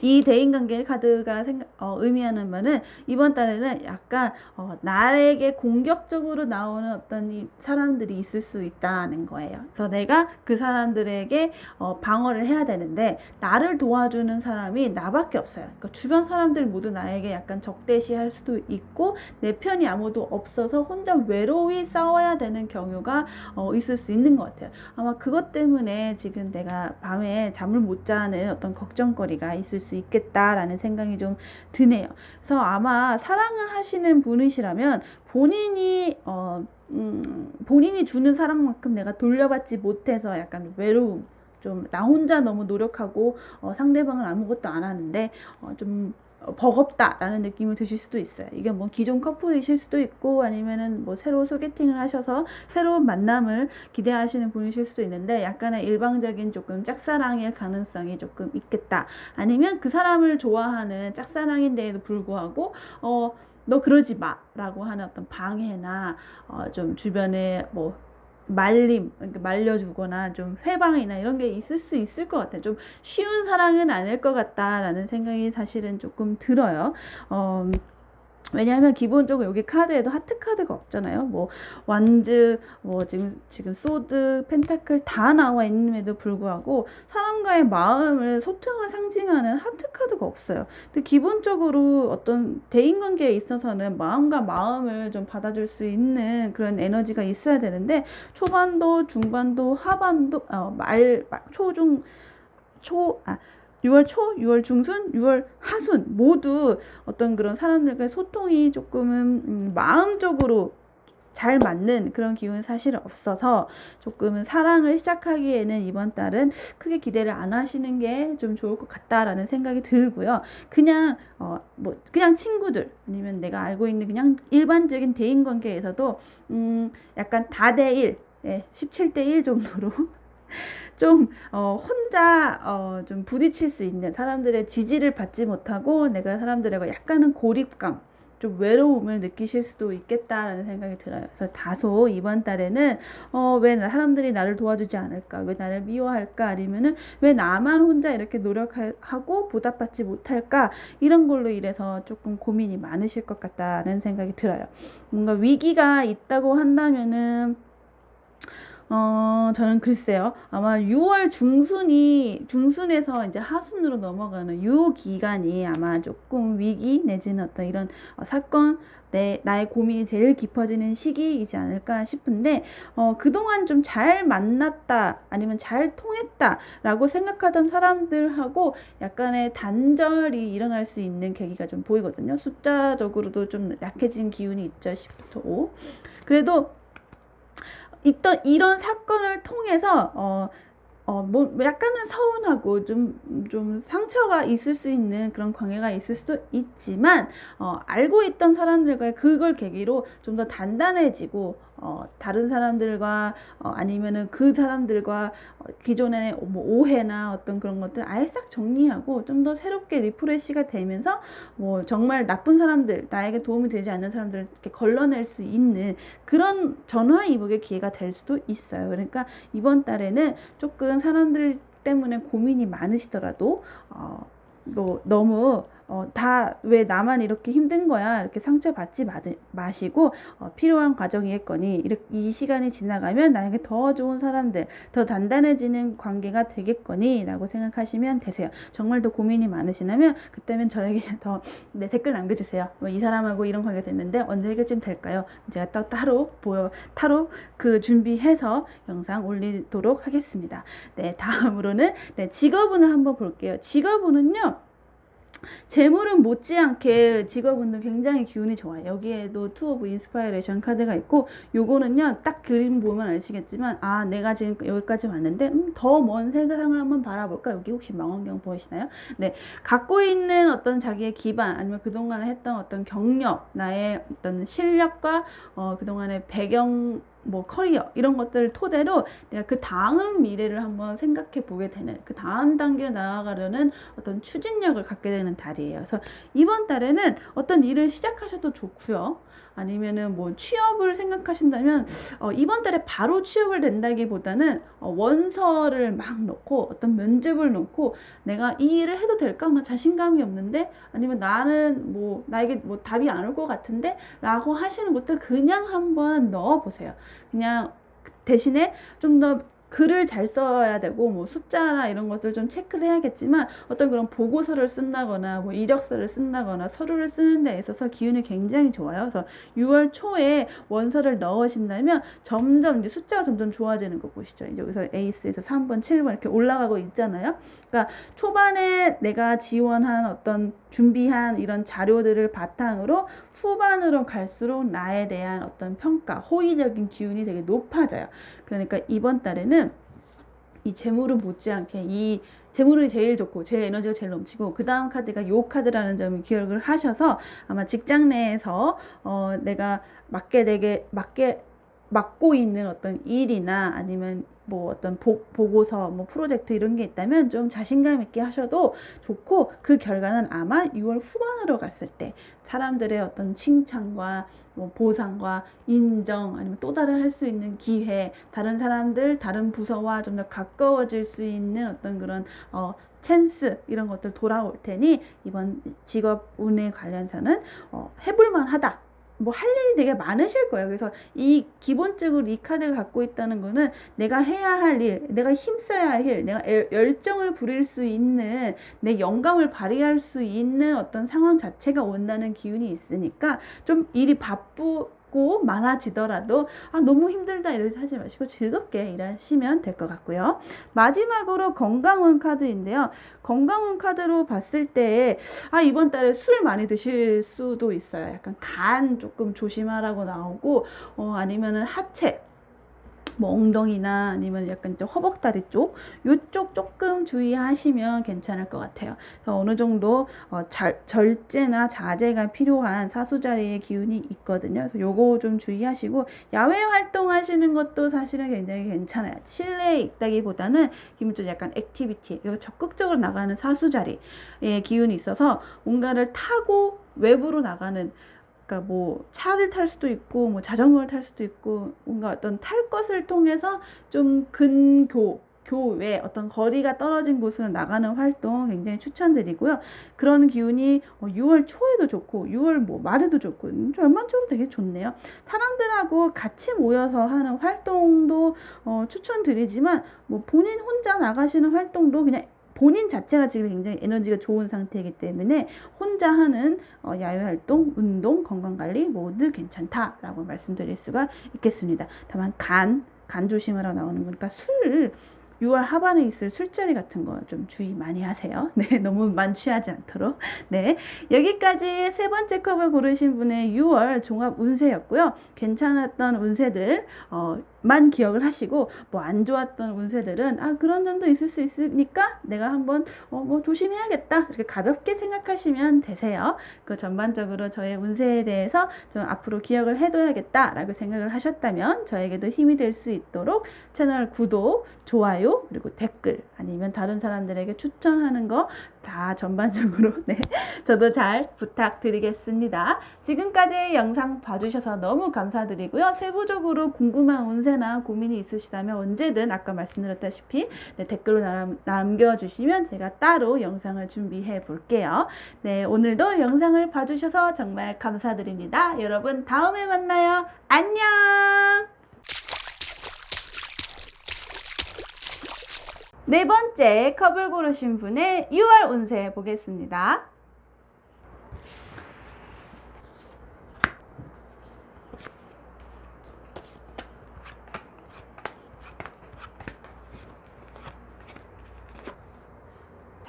이 대인관계 카드가 의미하는 바는 이번 달에는 약간 나에게 공격적으로 나오는 어떤 이 사람들이 있을 수 있다는 거예요. 그래서 내가 그 사람들에게 방어를 해야 되는데 나를 도와주는 사람이 나밖에 없어요. 그러니까 주변 사람들 모두 나에게 약간 적대시할 수도 있고 내 편이 아무도 없어서 혼자 외로이 싸워야 되는 경우가 있을 수 있는 것 같아요. 아마 그것 때문에 지금 내가 밤에 잠을 못 자는 어떤 걱정거리가 있을 수 있겠다라는 생각이 좀 드네요. 그래서 아마 사랑을 하시는 분이시라면 본인이 주는 사랑만큼 내가 돌려받지 못해서 약간 외로움, 좀 나 혼자 너무 노력하고 상대방은 아무것도 안 하는데 좀 버겁다라는 느낌을 드실 수도 있어요. 이게 뭐 기존 커플이실 수도 있고 아니면은 뭐 새로 소개팅을 하셔서 새로운 만남을 기대하시는 분이실 수도 있는데 약간의 일방적인 조금 짝사랑일 가능성이 조금 있겠다. 아니면 그 사람을 좋아하는 짝사랑인데에도 불구하고 너 그러지 마 라고 하는 어떤 방해나 좀 주변에 뭐 그러니까 말려주거나 좀 회방이나 이런 게 있을 수 있을 것 같아요. 좀 쉬운 사랑은 아닐 것 같다라는 생각이 사실은 조금 들어요. 왜냐하면 기본적으로 여기 카드에도 하트 카드가 없잖아요. 뭐 완즈, 뭐 지금 소드, 펜타클 다 나와 있는데도 불구하고 사람과의 마음을 소통을 상징하는 하트 카드가 없어요. 근데 기본적으로 어떤 대인관계에 있어서는 마음과 마음을 좀 받아줄 수 있는 그런 에너지가 있어야 되는데 초반도, 중반도, 하반도, 초중, 6월 초, 6월 중순, 6월 하순 모두 어떤 그런 사람들과의 소통이 조금은 마음적으로 잘 맞는 그런 기운은 사실 없어서 조금은 사랑을 시작하기에는 이번 달은 크게 기대를 안 하시는 게 좀 좋을 것 같다라는 생각이 들고요. 그냥 그냥 친구들 아니면 내가 알고 있는 그냥 일반적인 대인관계에서도 약간 다대일 17대1 정도로 좀 혼자 좀 부딪힐 수 있는 사람들의 지지를 받지 못하고 내가 사람들하고 약간은 고립감 좀 외로움을 느끼실 수도 있겠다라는 생각이 들어요. 그래서 다소 이번 달에는 왜 사람들이 나를 도와주지 않을까, 왜 나를 미워할까, 아니면은 왜 나만 혼자 이렇게 노력하고 보답받지 못할까, 이런 걸로 인해서 조금 고민이 많으실 것 같다는 생각이 들어요. 뭔가 위기가 있다고 한다면은 저는 글쎄요. 아마 6월 중순에서 이제 하순으로 넘어가는 요 기간이 아마 조금 위기 내지는 어떤 이런 사건, 나의 고민이 제일 깊어지는 시기이지 않을까 싶은데, 그동안 좀 잘 만났다, 아니면 잘 통했다라고 생각하던 사람들하고 약간의 단절이 일어날 수 있는 계기가 좀 보이거든요. 숫자적으로도 좀 약해진 기운이 있죠. 10부터 5. 그래도 이런 사건을 통해서 뭐 약간은 서운하고 좀 상처가 있을 수 있는 그런 관계가 있을 수도 있지만 알고 있던 사람들과의 그걸 계기로 좀 더 단단해지고 다른 사람들과 아니면은 그 사람들과 기존의 뭐 오해나 어떤 그런 것들 아예 싹 정리하고 좀 더 새롭게 리프레시가 되면서 뭐 정말 나쁜 사람들, 나에게 도움이 되지 않는 사람들을 이렇게 걸러낼 수 있는 그런 전화위복의 기회가 될 수도 있어요. 그러니까 이번 달에는 조금 사람들 때문에 고민이 많으시더라도 뭐 너무 다 왜 나만 이렇게 힘든 거야 이렇게 상처받지 마시고 필요한 과정이겠거니 이 시간이 지나가면 나에게 더 좋은 사람들, 더 단단해지는 관계가 되겠거니 라고 생각하시면 되세요. 정말 더 고민이 많으시다면 그때면 저에게 더 댓글 남겨주세요. 뭐 이 사람하고 이런 관계 됐는데 언제 해결쯤 될까요? 제가 또 따로 그 준비해서 영상 올리도록 하겠습니다. 네, 다음으로는 직업운을 한번 볼게요. 직업운은요, 재물은 못지않게 직업운도 굉장히 기운이 좋아요. 여기에도 투 오브 인스파이레이션 카드가 있고, 요거는요 딱 그림 보면 아시겠지만 내가 지금 여기까지 왔는데 더 먼 세상을 한번 바라볼까. 여기 혹시 망원경 보이시나요? 네, 갖고 있는 어떤 자기의 기반, 아니면 그동안에 했던 어떤 경력, 나의 어떤 실력과 그동안의 배경, 뭐 커리어 이런 것들을 토대로 내가 그 다음 미래를 한번 생각해 보게 되는, 그 다음 단계를 나아가려는 어떤 추진력을 갖게 되는 달이에요. 그래서 이번 달에는 어떤 일을 시작하셔도 좋고요. 아니면은 뭐 취업을 생각하신다면 이번 달에 바로 취업을 된다기보다는 원서를 막 넣고 어떤 면접을 넣고 내가 이 일을 해도 될까? 나 자신감이 없는데, 아니면 나는 뭐 나에게 뭐 답이 안 올 것 같은데 라고 하시는 것도 그냥 한번 넣어 보세요. 그냥 대신에 좀 더 글을 잘 써야 되고 뭐 숫자나 이런 것들 좀 체크를 해야겠지만, 어떤 그런 보고서를 쓴다거나 뭐 이력서를 쓴다거나 서류를 쓰는 데 있어서 기운이 굉장히 좋아요. 그래서 6월 초에 원서를 넣으신다면 점점 이제 숫자가 점점 좋아지는 거 보시죠. 이제 여기서 에이스에서 3번, 7번 이렇게 올라가고 있잖아요. 그러니까 초반에 내가 지원한 어떤 준비한 이런 자료들을 바탕으로 후반으로 갈수록 나에 대한 어떤 평가, 호의적인 기운이 되게 높아져요. 그러니까 이번 달에는 이 재물은 못지않게, 이 재물이 제일 좋고 제일 에너지가 제일 넘치고 그 다음 카드가 요 카드라는 점을 기억을 하셔서, 아마 직장 내에서 내가 맡고 있는 어떤 일이나 아니면 뭐 어떤 보고서, 뭐 프로젝트 이런 게 있다면 좀 자신감 있게 하셔도 좋고, 그 결과는 아마 6월 후반으로 갔을 때 사람들의 어떤 칭찬과 뭐 보상과 인정, 아니면 또 다른 할 수 있는 기회, 다른 사람들, 다른 부서와 좀 더 가까워질 수 있는 어떤 그런 찬스, 이런 것들 돌아올 테니 이번 직업 운에 관련해서는 해볼만 하다. 뭐 할 일이 되게 많으실 거예요. 그래서 이 기본적으로 이 카드가 갖고 있다는 거는 내가 해야 할 일, 내가 힘써야 할 일, 내가 열정을 부릴 수 있는, 내 영감을 발휘할 수 있는 어떤 상황 자체가 온다는 기운이 있으니까, 좀 일이 바쁘고 많아지더라도 너무 힘들다 이렇게 하지 마시고 즐겁게 일하시면 될 것 같고요. 마지막으로 건강운 카드인데요. 건강운 카드로 봤을 때 이번 달에 술 많이 드실 수도 있어요. 약간 간 조금 조심하라고 나오고, 아니면은 하체, 뭐 엉덩이나 아니면 약간 좀 허벅다리 쪽, 요쪽 조금 주의하시면 괜찮을 것 같아요. 그래서 어느 정도 절제나 자제가 필요한 사수자리의 기운이 있거든요. 그래서 요거 좀 주의하시고, 야외 활동하시는 것도 사실은 굉장히 괜찮아요. 실내에 있다기보다는 기분 좀 약간 액티비티, 적극적으로 나가는 사수자리의 기운이 있어서 뭔가를 타고 외부로 나가는, 그러니까 뭐 차를 탈 수도 있고 뭐 자전거를 탈 수도 있고, 뭔가 어떤 탈 것을 통해서 좀 교외 어떤 거리가 떨어진 곳으로 나가는 활동 굉장히 추천드리고요. 그런 기운이 6월 초에도 좋고 6월 뭐 말에도 좋고 전반적으로 되게 좋네요. 사람들하고 같이 모여서 하는 활동도 추천드리지만, 뭐 본인 혼자 나가시는 활동도 그냥 본인 자체가 지금 굉장히 에너지가 좋은 상태이기 때문에 혼자 하는 야외활동, 운동, 건강관리 모두 괜찮다라고 말씀드릴 수가 있겠습니다. 다만 간 조심하라 나오는 거니까 6월 하반에 있을 술자리 같은 거 좀 주의 많이 하세요. 네, 너무 만취하지 않도록. 네, 여기까지 세 번째 컵을 고르신 분의 6월 종합 운세였고요. 괜찮았던 운세들 만 기억을 하시고, 뭐 안 좋았던 운세들은 그런 점도 있을 수 있으니까 내가 한번 뭐 조심해야겠다 이렇게 가볍게 생각하시면 되세요. 그 전반적으로 저의 운세에 대해서 좀 앞으로 기억을 해둬야겠다 라고 생각을 하셨다면 저에게도 힘이 될 수 있도록 채널 구독, 좋아요, 그리고 댓글, 아니면 다른 사람들에게 추천하는 거 다 전반적으로 저도 잘 부탁드리겠습니다. 지금까지 영상 봐주셔서 너무 감사드리고요. 세부적으로 궁금한 운세나 고민이 있으시다면 언제든 아까 말씀드렸다시피 댓글로 남겨주시면 제가 따로 영상을 준비해 볼게요. 네, 오늘도 영상을 봐주셔서 정말 감사드립니다. 여러분 다음에 만나요. 안녕. 네 번째 컵을 고르신 분의 6월 운세 보겠습니다.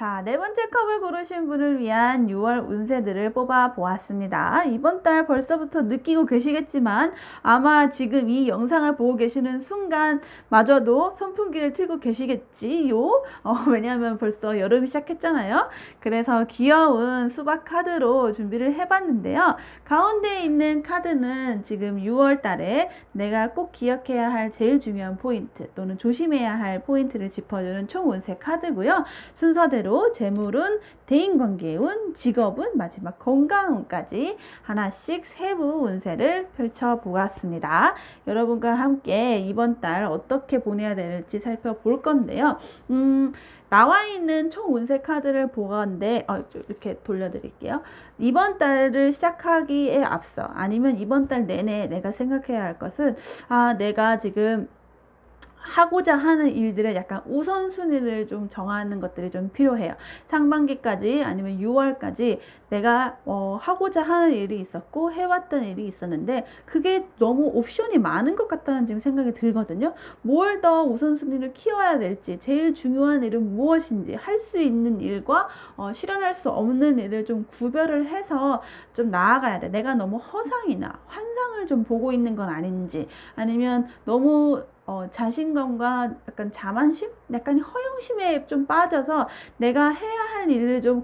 자, 네 번째 컵을 고르신 분을 위한 6월 운세들을 뽑아 보았습니다. 이번 달 벌써부터 느끼고 계시겠지만 아마 지금 이 영상을 보고 계시는 순간마저도 선풍기를 틀고 계시겠지요? 왜냐하면 벌써 여름이 시작했잖아요. 그래서 귀여운 수박 카드로 준비를 해봤는데요. 가운데 있는 카드는 지금 6월 달에 내가 꼭 기억해야 할 제일 중요한 포인트 또는 조심해야 할 포인트를 짚어주는 총 운세 카드고요. 순서대로 재물운, 대인관계운, 직업운, 마지막 건강운까지 하나씩 세부 운세를 펼쳐보았습니다. 여러분과 함께 이번 달 어떻게 보내야 될지 살펴볼 건데요. 나와 있는 총 운세 카드를 보건데 이렇게 돌려드릴게요. 이번 달을 시작하기에 앞서 아니면 이번 달 내내 내가 생각해야 할 것은 내가 지금 하고자 하는 일들의 약간 우선순위를 좀 정하는 것들이 좀 필요해요. 상반기까지 아니면 6월까지 내가 하고자 하는 일이 있었고 해왔던 일이 있었는데 그게 너무 옵션이 많은 것 같다는 지금 생각이 들거든요. 뭘 더 우선순위를 키워야 될지, 제일 중요한 일은 무엇인지, 할 수 있는 일과 실현할 수 없는 일을 좀 구별을 해서 좀 나아가야 돼. 내가 너무 허상이나 환상을 좀 보고 있는 건 아닌지, 아니면 너무 자신감과 약간 자만심? 약간 허영심에 좀 빠져서 내가 해야 할 일을 좀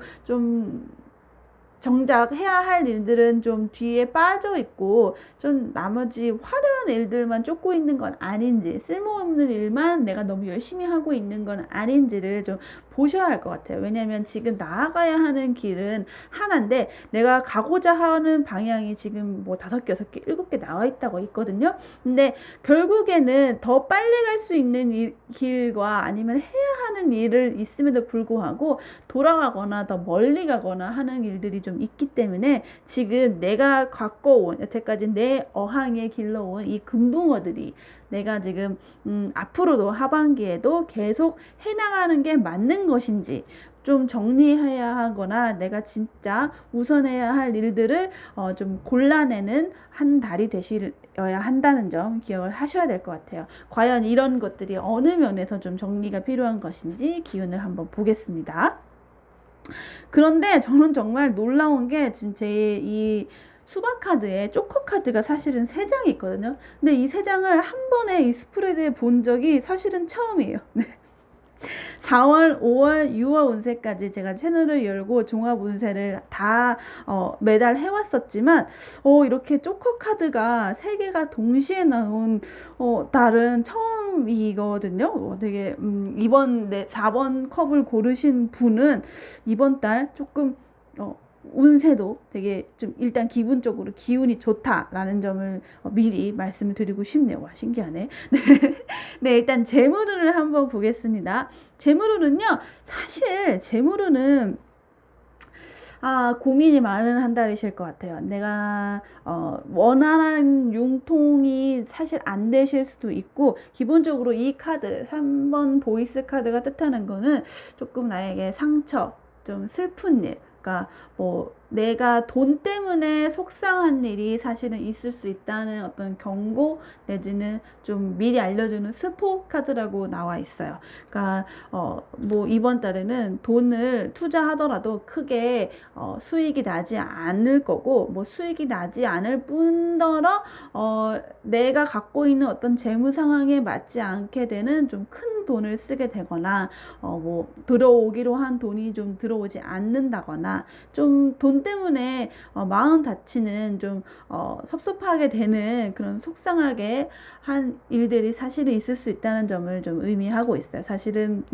정작 해야 할 일들은 좀 뒤에 빠져 있고 좀 나머지 화려한 일들만 쫓고 있는 건 아닌지, 쓸모없는 일만 내가 너무 열심히 하고 있는 건 아닌지를 좀 보셔야 할 것 같아요. 왜냐하면 지금 나아가야 하는 길은 하나인데 내가 가고자 하는 방향이 지금 뭐 5개, 6개, 7개 나와 있다고 있거든요. 근데 결국에는 더 빨리 갈 수 있는 길과 아니면 해야 하는 일을 있음에도 불구하고 돌아가거나 더 멀리 가거나 하는 일들이 좀 있기 때문에 지금 내가 갖고 온 여태까지 내 어항에 길러온 이 금붕어들이 내가 지금 앞으로도 하반기에도 계속 해나가는 게 맞는 것인지 좀 정리해야 하거나 내가 진짜 우선해야 할 일들을 좀 골라내는 한 달이 되셔야 한다는 점 기억을 하셔야 될 것 같아요. 과연 이런 것들이 어느 면에서 좀 정리가 필요한 것인지 기운을 한번 보겠습니다. 그런데 저는 정말 놀라운 게 지금 제 이 수박 카드에 조커 카드가 사실은 3장이 있거든요. 근데 이 3장을 한 번에 이 스프레드에 본 적이 사실은 처음이에요. 네. 4월, 5월, 6월 운세까지 제가 채널을 열고 종합 운세를 다 매달 해왔었지만 이렇게 조커 카드가 3개가 동시에 나온 달은 처음이거든요. 되게 이번 4번 컵을 고르신 분은 이번 달 조금 운세도 되게 좀 일단 기분적으로 기운이 좋다라는 점을 미리 말씀을 드리고 싶네요. 와, 신기하네. 네, 일단 재물운을 한번 보겠습니다. 재물운은요, 사실 재물운은 고민이 많은 한 달이실 것 같아요. 내가 원활한 융통이 사실 안 되실 수도 있고, 기본적으로 이 카드 3번 보이스 카드가 뜻하는 거는 조금 나에게 상처, 좀 슬픈 일, 그러니까 뭐 내가 돈 때문에 속상한 일이 사실은 있을 수 있다는 어떤 경고 내지는 좀 미리 알려주는 스포 카드라고 나와 있어요. 그러니까 뭐 이번 달에는 돈을 투자하더라도 크게 수익이 나지 않을 거고, 뭐 수익이 나지 않을 뿐더러 내가 갖고 있는 어떤 재무 상황에 맞지 않게 되는 좀 큰 돈을 쓰게 되거나 뭐 들어오기로 한 돈이 좀 들어오지 않는다거나 좀 돈 때문에 마음 다치는 좀 섭섭하게 되는 그런 속상하게 한 일들이 사실은 있을 수 있다는 점을 좀 의미하고 있어요. 사실은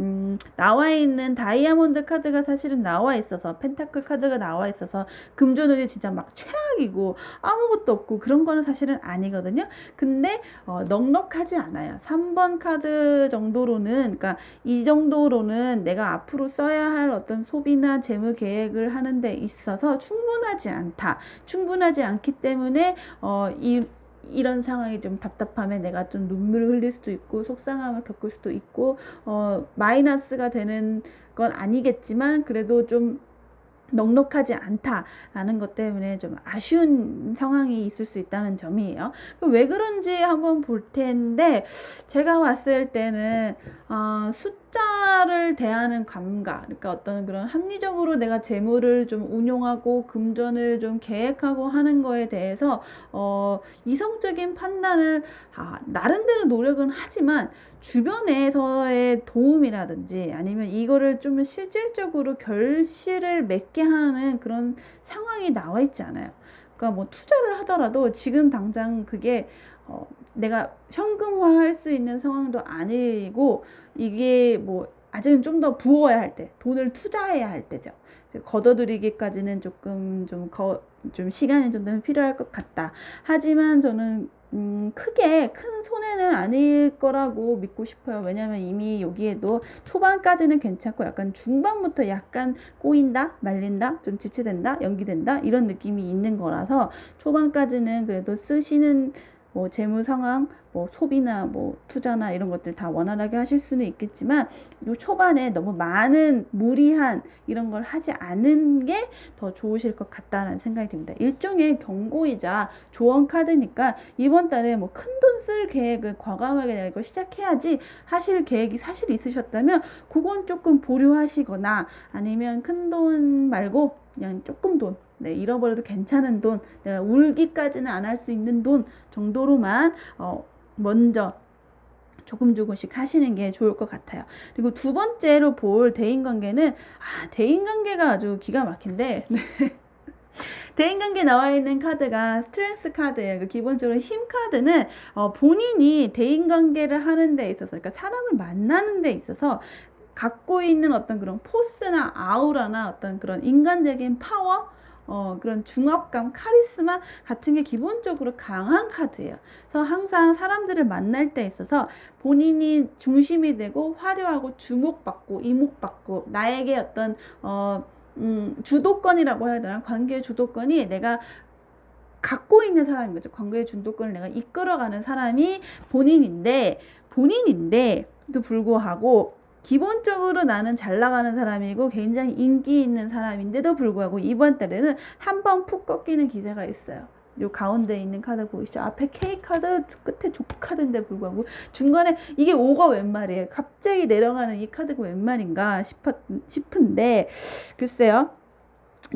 나와 있는 다이아몬드 카드가 사실은 나와 있어서, 펜타클 카드가 나와 있어서 금전운이 진짜 막 최악이고 아무것도 없고 그런 거는 사실은 아니거든요. 근데 넉넉하지 않아요. 3번 카드 정도로는, 그러니까 이 정도로는 내가 앞으로 써야 할 어떤 소비나 재무 계획을 하는 데 있어서 충분하지 않다. 충분하지 않기 때문에 이런 상황이 좀 답답함에 내가 좀 눈물을 흘릴 수도 있고 속상함을 겪을 수도 있고 마이너스가 되는 건 아니겠지만 그래도 좀 넉넉하지 않다라는 것 때문에 좀 아쉬운 상황이 있을 수 있다는 점이에요. 왜 그런지 한번 볼 텐데, 제가 봤을 때는 숫자를 대하는 감각, 그러니까 어떤 그런 합리적으로 내가 재물을 좀 운용하고 금전을 좀 계획하고 하는 거에 대해서 이성적인 판단을 나름대로 노력은 하지만 주변에서의 도움이라든지 아니면 이거를 좀 실질적으로 결실을 맺게 하는 그런 상황이 나와 있지 않아요. 그러니까 뭐 투자를 하더라도 지금 당장 그게 내가 현금화할 수 있는 상황도 아니고 이게 뭐 아직은 좀 더 부어야 할 때, 돈을 투자해야 할 때죠. 걷어들이기까지는 조금 좀 시간이 좀 더 필요할 것 같다. 하지만 저는 크게 큰 손해는 아닐 거라고 믿고 싶어요. 왜냐면 이미 여기에도 초반까지는 괜찮고 약간 중반부터 약간 꼬인다, 말린다, 좀 지체된다, 연기된다 이런 느낌이 있는 거라서 초반까지는 그래도 쓰시는 뭐 재무 상황, 뭐 소비나 뭐 투자나 이런 것들 다 원활하게 하실 수는 있겠지만 요 초반에 너무 많은 무리한 이런 걸 하지 않은 게 더 좋으실 것 같다는 생각이 듭니다. 일종의 경고이자 조언 카드니까 이번 달에 뭐 큰 돈 쓸 계획을 과감하게 내가 이거 시작해야지 하실 계획이 사실 있으셨다면 그건 조금 보류하시거나 아니면 큰 돈 말고 그냥 조금 돈, 잃어버려도 괜찮은 돈, 내가 울기까지는 안 할 수 있는 돈 정도로만 먼저 조금씩 하시는 게 좋을 것 같아요. 그리고 두 번째로 볼 대인관계는 대인관계가 아주 기가 막힌데 대인관계 나와 있는 카드가 스트렝스 카드예요. 기본적으로 힘 카드는 본인이 대인관계를 하는 데 있어서, 그러니까 사람을 만나는 데 있어서 갖고 있는 어떤 그런 포스나 아우라나 어떤 그런 인간적인 파워, 그런 중압감, 카리스마 같은 게 기본적으로 강한 카드예요. 그래서 항상 사람들을 만날 때 있어서 본인이 중심이 되고 화려하고 주목받고 이목받고 나에게 어떤 주도권이라고 해야 되나? 관계의 주도권이 내가 갖고 있는 사람인 거죠. 관계의 주도권을 내가 이끌어가는 사람이 본인인데도 불구하고 기본적으로 나는 잘 나가는 사람이고 굉장히 인기 있는 사람인데도 불구하고 이번 달에는 한 번 푹 꺾이는 기세가 있어요. 요 가운데 있는 카드 보이시죠? 앞에 K 카드, 끝에 조 카드인데 불구하고 중간에 이게 5가 웬 말이에요? 갑자기 내려가는 이 카드가 웬 말인가 싶은데 글쎄요.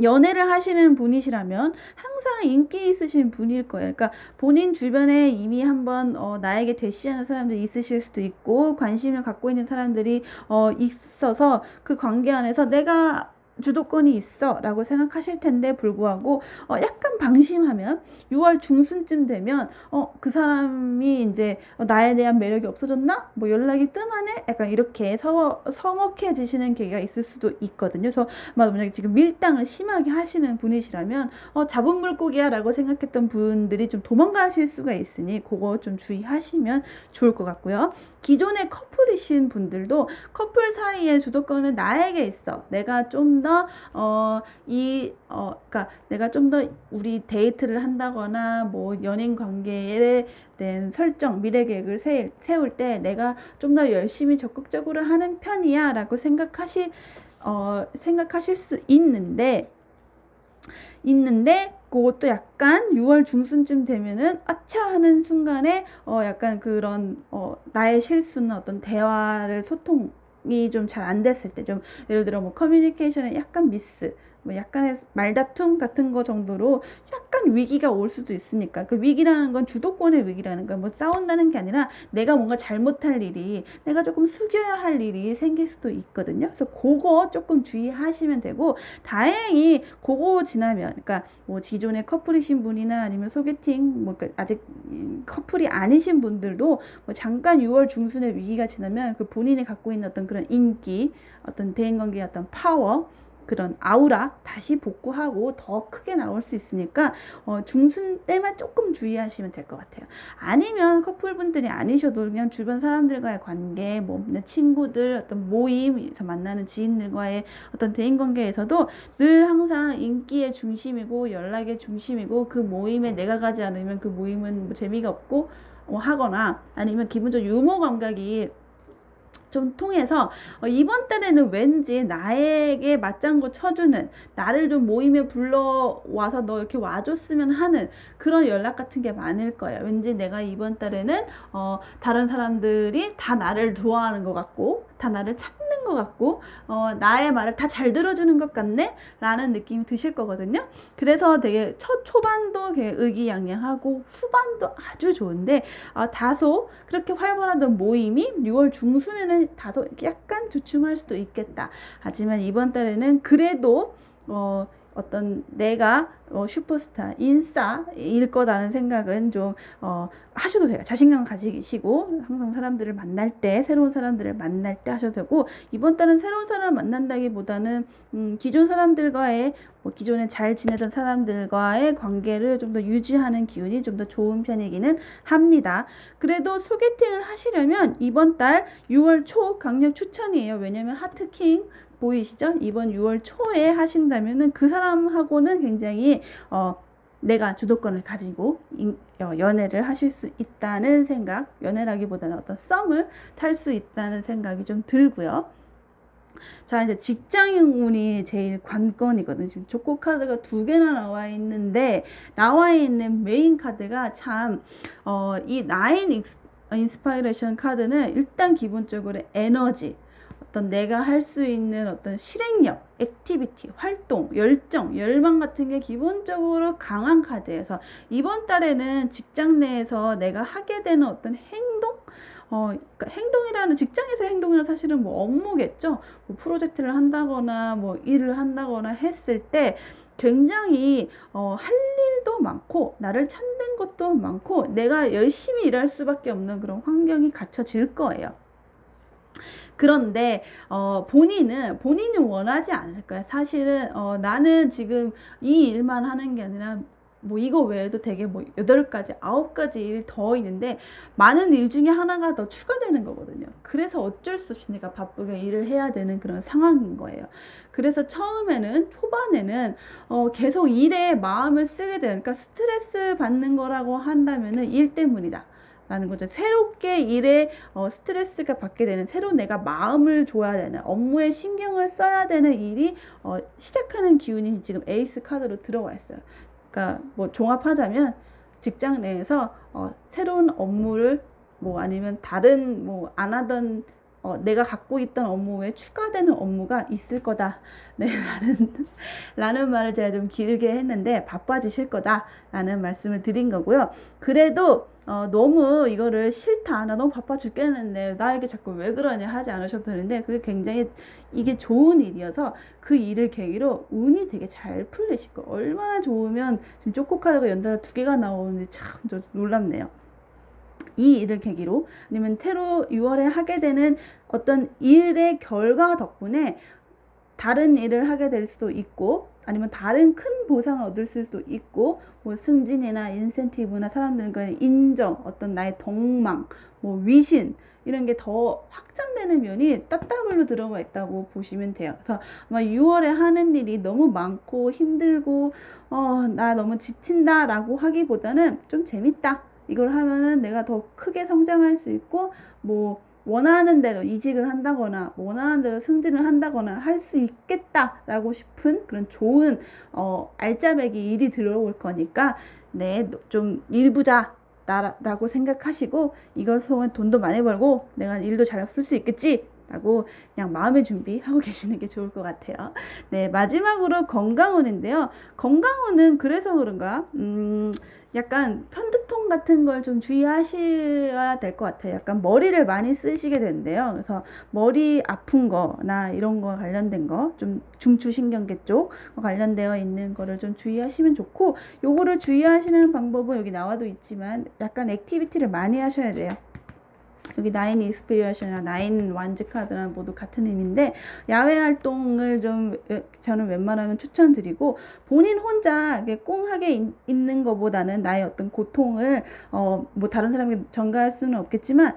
연애를 하시는 분이시라면 항상 인기 있으신 분일 거예요. 그러니까 본인 주변에 이미 한번 나에게 대시하는 사람들이 있으실 수도 있고 관심을 갖고 있는 사람들이 있어서 그 관계 안에서 내가 주도권이 있어 라고 생각하실 텐데 불구하고 약간 방심하면 6월 중순쯤 되면 그 사람이 이제 나에 대한 매력이 없어졌나? 뭐 연락이 뜸하네? 약간 이렇게 서먹해지시는 계기가 있을 수도 있거든요. 그래서 만약에 지금 밀당을 심하게 하시는 분이시라면 잡은 물고기야 라고 생각했던 분들이 좀 도망가실 수가 있으니 그거 좀 주의하시면 좋을 것 같고요. 기존의 커플이신 분들도 커플 사이의 주도권은 나에게 있어. 내가 좀 더 그러니까 내가 좀 더 우리 데이트를 한다거나 뭐 연인 관계에 대한 설정, 미래 계획을 세울 때 내가 좀 더 열심히 적극적으로 하는 편이야 라고 생각하실 수 있는데 그것도 약간 6월 중순쯤 되면은 아차 하는 순간에 약간 그런 나의 실수나 어떤 대화를 소통이 좀 잘 안 됐을 때 좀 예를 들어 뭐 커뮤니케이션에 약간 미스 뭐 약간의 말다툼 같은 거 정도로 약간 위기가 올 수도 있으니까 그 위기라는 건 주도권의 위기라는 건 뭐 싸운다는 게 아니라 내가 뭔가 잘못할 일이 내가 조금 숙여야 할 일이 생길 수도 있거든요. 그래서 그거 조금 주의하시면 되고 다행히 그거 지나면 그러니까 뭐 기존의 커플이신 분이나 아니면 소개팅 뭐 아직 커플이 아니신 분들도 뭐 잠깐 6월 중순의 위기가 지나면 그 본인이 갖고 있는 어떤 그런 인기 어떤 대인관계의 어떤 파워 그런 아우라 다시 복구하고 더 크게 나올 수 있으니까 중순 때만 조금 주의하시면 될 것 같아요. 아니면 커플분들이 아니셔도 그냥 주변 사람들과의 관계, 뭐 친구들, 어떤 모임에서 만나는 지인들과의 어떤 대인관계에서도 늘 항상 인기의 중심이고 연락의 중심이고 그 모임에 내가 가지 않으면 그 모임은 뭐 재미가 없고 하거나 아니면 기본적으로 유머 감각이 좀 통해서 이번 달에는 왠지 나에게 맞장구 쳐주는, 나를 좀 모임에 불러와서 너 이렇게 와줬으면 하는 그런 연락 같은 게 많을 거예요. 왠지 내가 이번 달에는 다른 사람들이 다 나를 좋아하는 것 같고 다 나를 찾는 것 같고 나의 말을 다 잘 들어주는 것 같네 라는 느낌이 드실 거거든요. 그래서 되게 초반도 되게 의기양양하고 후반도 아주 좋은데 다소 그렇게 활발하던 모임이 6월 중순에는 다소 약간 주춤할 수도 있겠다. 하지만 이번 달에는 그래도 어떤 내가 슈퍼스타, 인싸일 거라는 생각은 좀 하셔도 돼요. 자신감 가지시고 항상 사람들을 만날 때, 새로운 사람들을 만날 때 하셔도 되고, 이번 달은 새로운 사람을 만난다기보다는 기존 사람들과의 기존에 잘 지내던 사람들과의 관계를 좀 더 유지하는 기운이 좀 더 좋은 편이기는 합니다. 그래도 소개팅을 하시려면 이번 달 6월 초 강력 추천이에요. 왜냐면 하트킹 보이시죠? 이번 6월 초에 하신다면은 그 사람하고는 굉장히 내가 주도권을 가지고 연애를 하실 수 있다는 생각, 연애라기보다는 어떤 썸을 탈 수 있다는 생각이 좀 들고요. 자, 이제 직장운이 제일 관건이거든요. 지금 조커 카드가 2개나 나와 있는데, 나와 있는 메인 카드가 참, 이 나인 인스파이레이션 카드는 일단 기본적으로 에너지, 어떤 내가 할 수 있는 어떤 실행력, 액티비티, 활동, 열정, 열망 같은 게 기본적으로 강한 카드여서 이번 달에는 직장 내에서 내가 하게 되는 어떤 행동? 그러니까 행동이라는, 직장에서 행동이란 사실은 뭐 업무겠죠. 뭐 프로젝트를 한다거나 뭐 일을 한다거나 했을 때 굉장히 할 일도 많고 나를 찾는 것도 많고 내가 열심히 일할 수밖에 없는 그런 환경이 갖춰질 거예요. 그런데 본인이 원하지 않을 거야. 사실은 나는 지금 이 일만 하는 게 아니라 뭐 이거 외에도 되게 뭐 8가지, 9가지 일이 더 있는데 많은 일 중에 하나가 더 추가되는 거거든요. 그래서 어쩔 수 없이 내가 바쁘게 일을 해야 되는 그런 상황인 거예요. 그래서 처음에는, 초반에는 계속 일에 마음을 쓰게 돼요. 그러니까 스트레스 받는 거라고 한다면은 일 때문이다 라는 거죠. 새롭게 일에 스트레스가 받게 되는, 새로 내가 마음을 줘야 되는, 업무에 신경을 써야 되는 일이 시작하는 기운이 지금 에이스 카드로 들어와 있어요. 그러니까 뭐 종합하자면 직장 내에서 새로운 업무를 뭐 아니면 다른 뭐 안 하던 내가 갖고 있던 업무 외에 추가되는 업무가 있을 거다. 네, 라는 말을 제가 좀 길게 했는데 바빠지실 거다 라는 말씀을 드린 거고요. 그래도 너무 이거를 싫다, 나 너무 바빠 죽겠는데 나에게 자꾸 왜 그러냐 하지 않으셔도 되는데, 그게 굉장히 이게 좋은 일이어서 그 일을 계기로 운이 되게 잘 풀리실 거예요. 얼마나 좋으면 지금 쪼꼬카드가 연달아 2개가 나오는지 참 저 놀랍네요. 이 일을 계기로, 아니면 새로 6월에 하게 되는 어떤 일의 결과 덕분에 다른 일을 하게 될 수도 있고, 아니면 다른 큰 보상을 얻을 수도 있고, 뭐 승진이나 인센티브나 사람들과의 인정, 어떤 나의 덕망, 뭐 위신, 이런 게 더 확장되는 면이 따따블로 들어가 있다고 보시면 돼요. 그래서 아마 6월에 하는 일이 너무 많고 힘들고 나 너무 지친다 라고 하기보다는 좀 재밌다, 이걸 하면은 내가 더 크게 성장할 수 있고 뭐 원하는 대로 이직을 한다거나 원하는 대로 승진을 한다거나 할 수 있겠다라고 싶은 그런 좋은 알짜배기 일이 들어올 거니까 네, 좀 일부자 라고 생각하시고, 이걸 통해 돈도 많이 벌고 내가 일도 잘 풀 수 있겠지 라고 그냥 마음의 준비하고 계시는 게 좋을 것 같아요. 네, 마지막으로 건강운인데요. 건강운은 그래서 그런가 약간 편두통 같은 걸 좀 주의하셔야 될 것 같아요. 약간 머리를 많이 쓰시게 된대요. 그래서 머리 아픈 거나 이런 거 관련된 거, 좀 중추신경계 쪽 관련되어 있는 거를 좀 주의하시면 좋고, 요거를 주의하시는 방법은 여기 나와도 있지만 약간 액티비티를 많이 하셔야 돼요. 여기 나인 인스피레이션이나 나인 완즈 카드랑 모두 같은 의미인데, 야외 활동을 좀 저는 웬만하면 추천드리고, 본인 혼자 꽁하게 있는 것보다는 나의 어떤 고통을 뭐 다른 사람에게 전가할 수는 없겠지만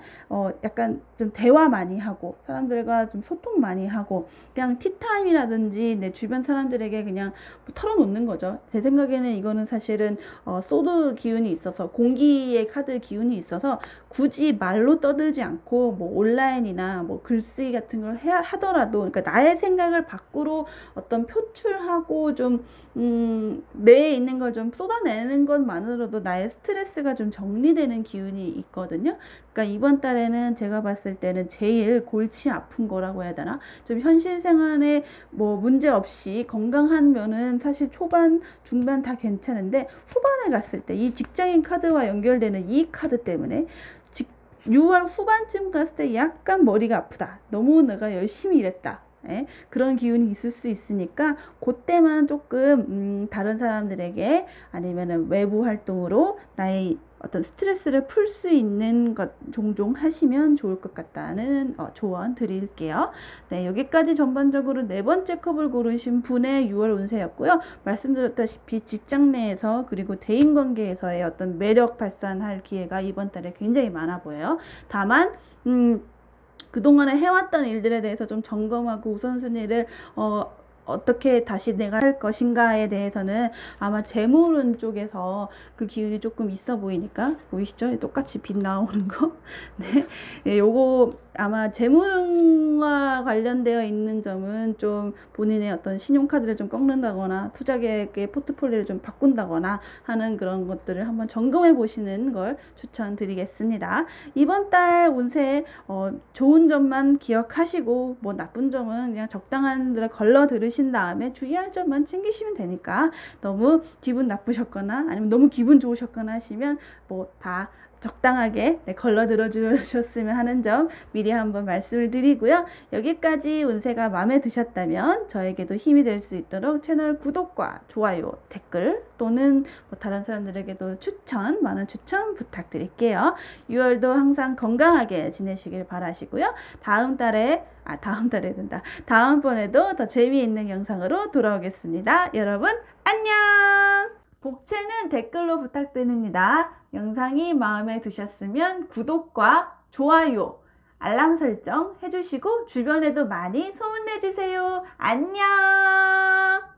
약간 좀 대화 많이 하고 사람들과 좀 소통 많이 하고, 그냥 티타임이라든지 내 주변 사람들에게 그냥 뭐 털어놓는 거죠. 제 생각에는 이거는 사실은 소드 기운이 있어서, 공기의 카드 기운이 있어서 굳이 말로 떠들 멈추지 않고 뭐 온라인이나 뭐 글쓰기 같은 걸 하더라도, 그러니까 나의 생각을 밖으로 어떤 표출하고 좀 내에 있는 걸 좀 쏟아내는 것만으로도 나의 스트레스가 좀 정리되는 기운이 있거든요. 그러니까 이번 달에는 제가 봤을 때는 제일 골치 아픈 거라고 해야 되나? 좀 현실 생활에 뭐 문제 없이 건강한 면은 사실 초반, 중반 다 괜찮은데 후반에 갔을 때 이 직장인 카드와 연결되는 이 카드 때문에 6월 후반쯤 갔을 때 약간 머리가 아프다. 너무 내가 열심히 일했다. 예? 그런 기운이 있을 수 있으니까 그때만 조금 다른 사람들에게 아니면은 외부 활동으로 나의 어떤 스트레스를 풀 수 있는 것 종종 하시면 좋을 것 같다는 조언 드릴게요. 네, 여기까지 전반적으로 네 번째 컵을 고르신 분의 6월 운세였고요. 말씀드렸다시피 직장 내에서 그리고 대인관계에서의 어떤 매력 발산할 기회가 이번 달에 굉장히 많아 보여요. 다만 그동안에 해왔던 일들에 대해서 좀 점검하고 우선순위를 어떻게 다시 내가 할 것인가에 대해서는 아마 재물운 쪽에서 그 기운이 조금 있어 보이니까, 보이시죠? 똑같이 빛 나오는 거. 네. 네, 요거 아마 재물운과 관련되어 있는 점은 좀 본인의 어떤 신용카드를 좀 꺾는다거나 투자 계획의 포트폴리오를 좀 바꾼다거나 하는 그런 것들을 한번 점검해 보시는 걸 추천드리겠습니다. 이번 달 운세 좋은 점만 기억하시고 뭐 나쁜 점은 그냥 적당한 데를 걸러 들으신 다음에 주의할 점만 챙기시면 되니까, 너무 기분 나쁘셨거나 아니면 너무 기분 좋으셨거나 하시면 뭐 다 적당하게 걸러 들어주셨으면 하는 점 미리 한번 말씀을 드리고요. 여기까지 운세가 마음에 드셨다면 저에게도 힘이 될 수 있도록 채널 구독과 좋아요, 댓글 또는 뭐 다른 사람들에게도 추천, 많은 추천 부탁드릴게요. 6월도 항상 건강하게 지내시길 바라시고요. 다음번에도 더 재미있는 영상으로 돌아오겠습니다. 여러분 안녕! 복채는 댓글로 부탁드립니다. 영상이 마음에 드셨으면 구독과 좋아요, 알람 설정 해주시고 주변에도 많이 소문내주세요. 안녕!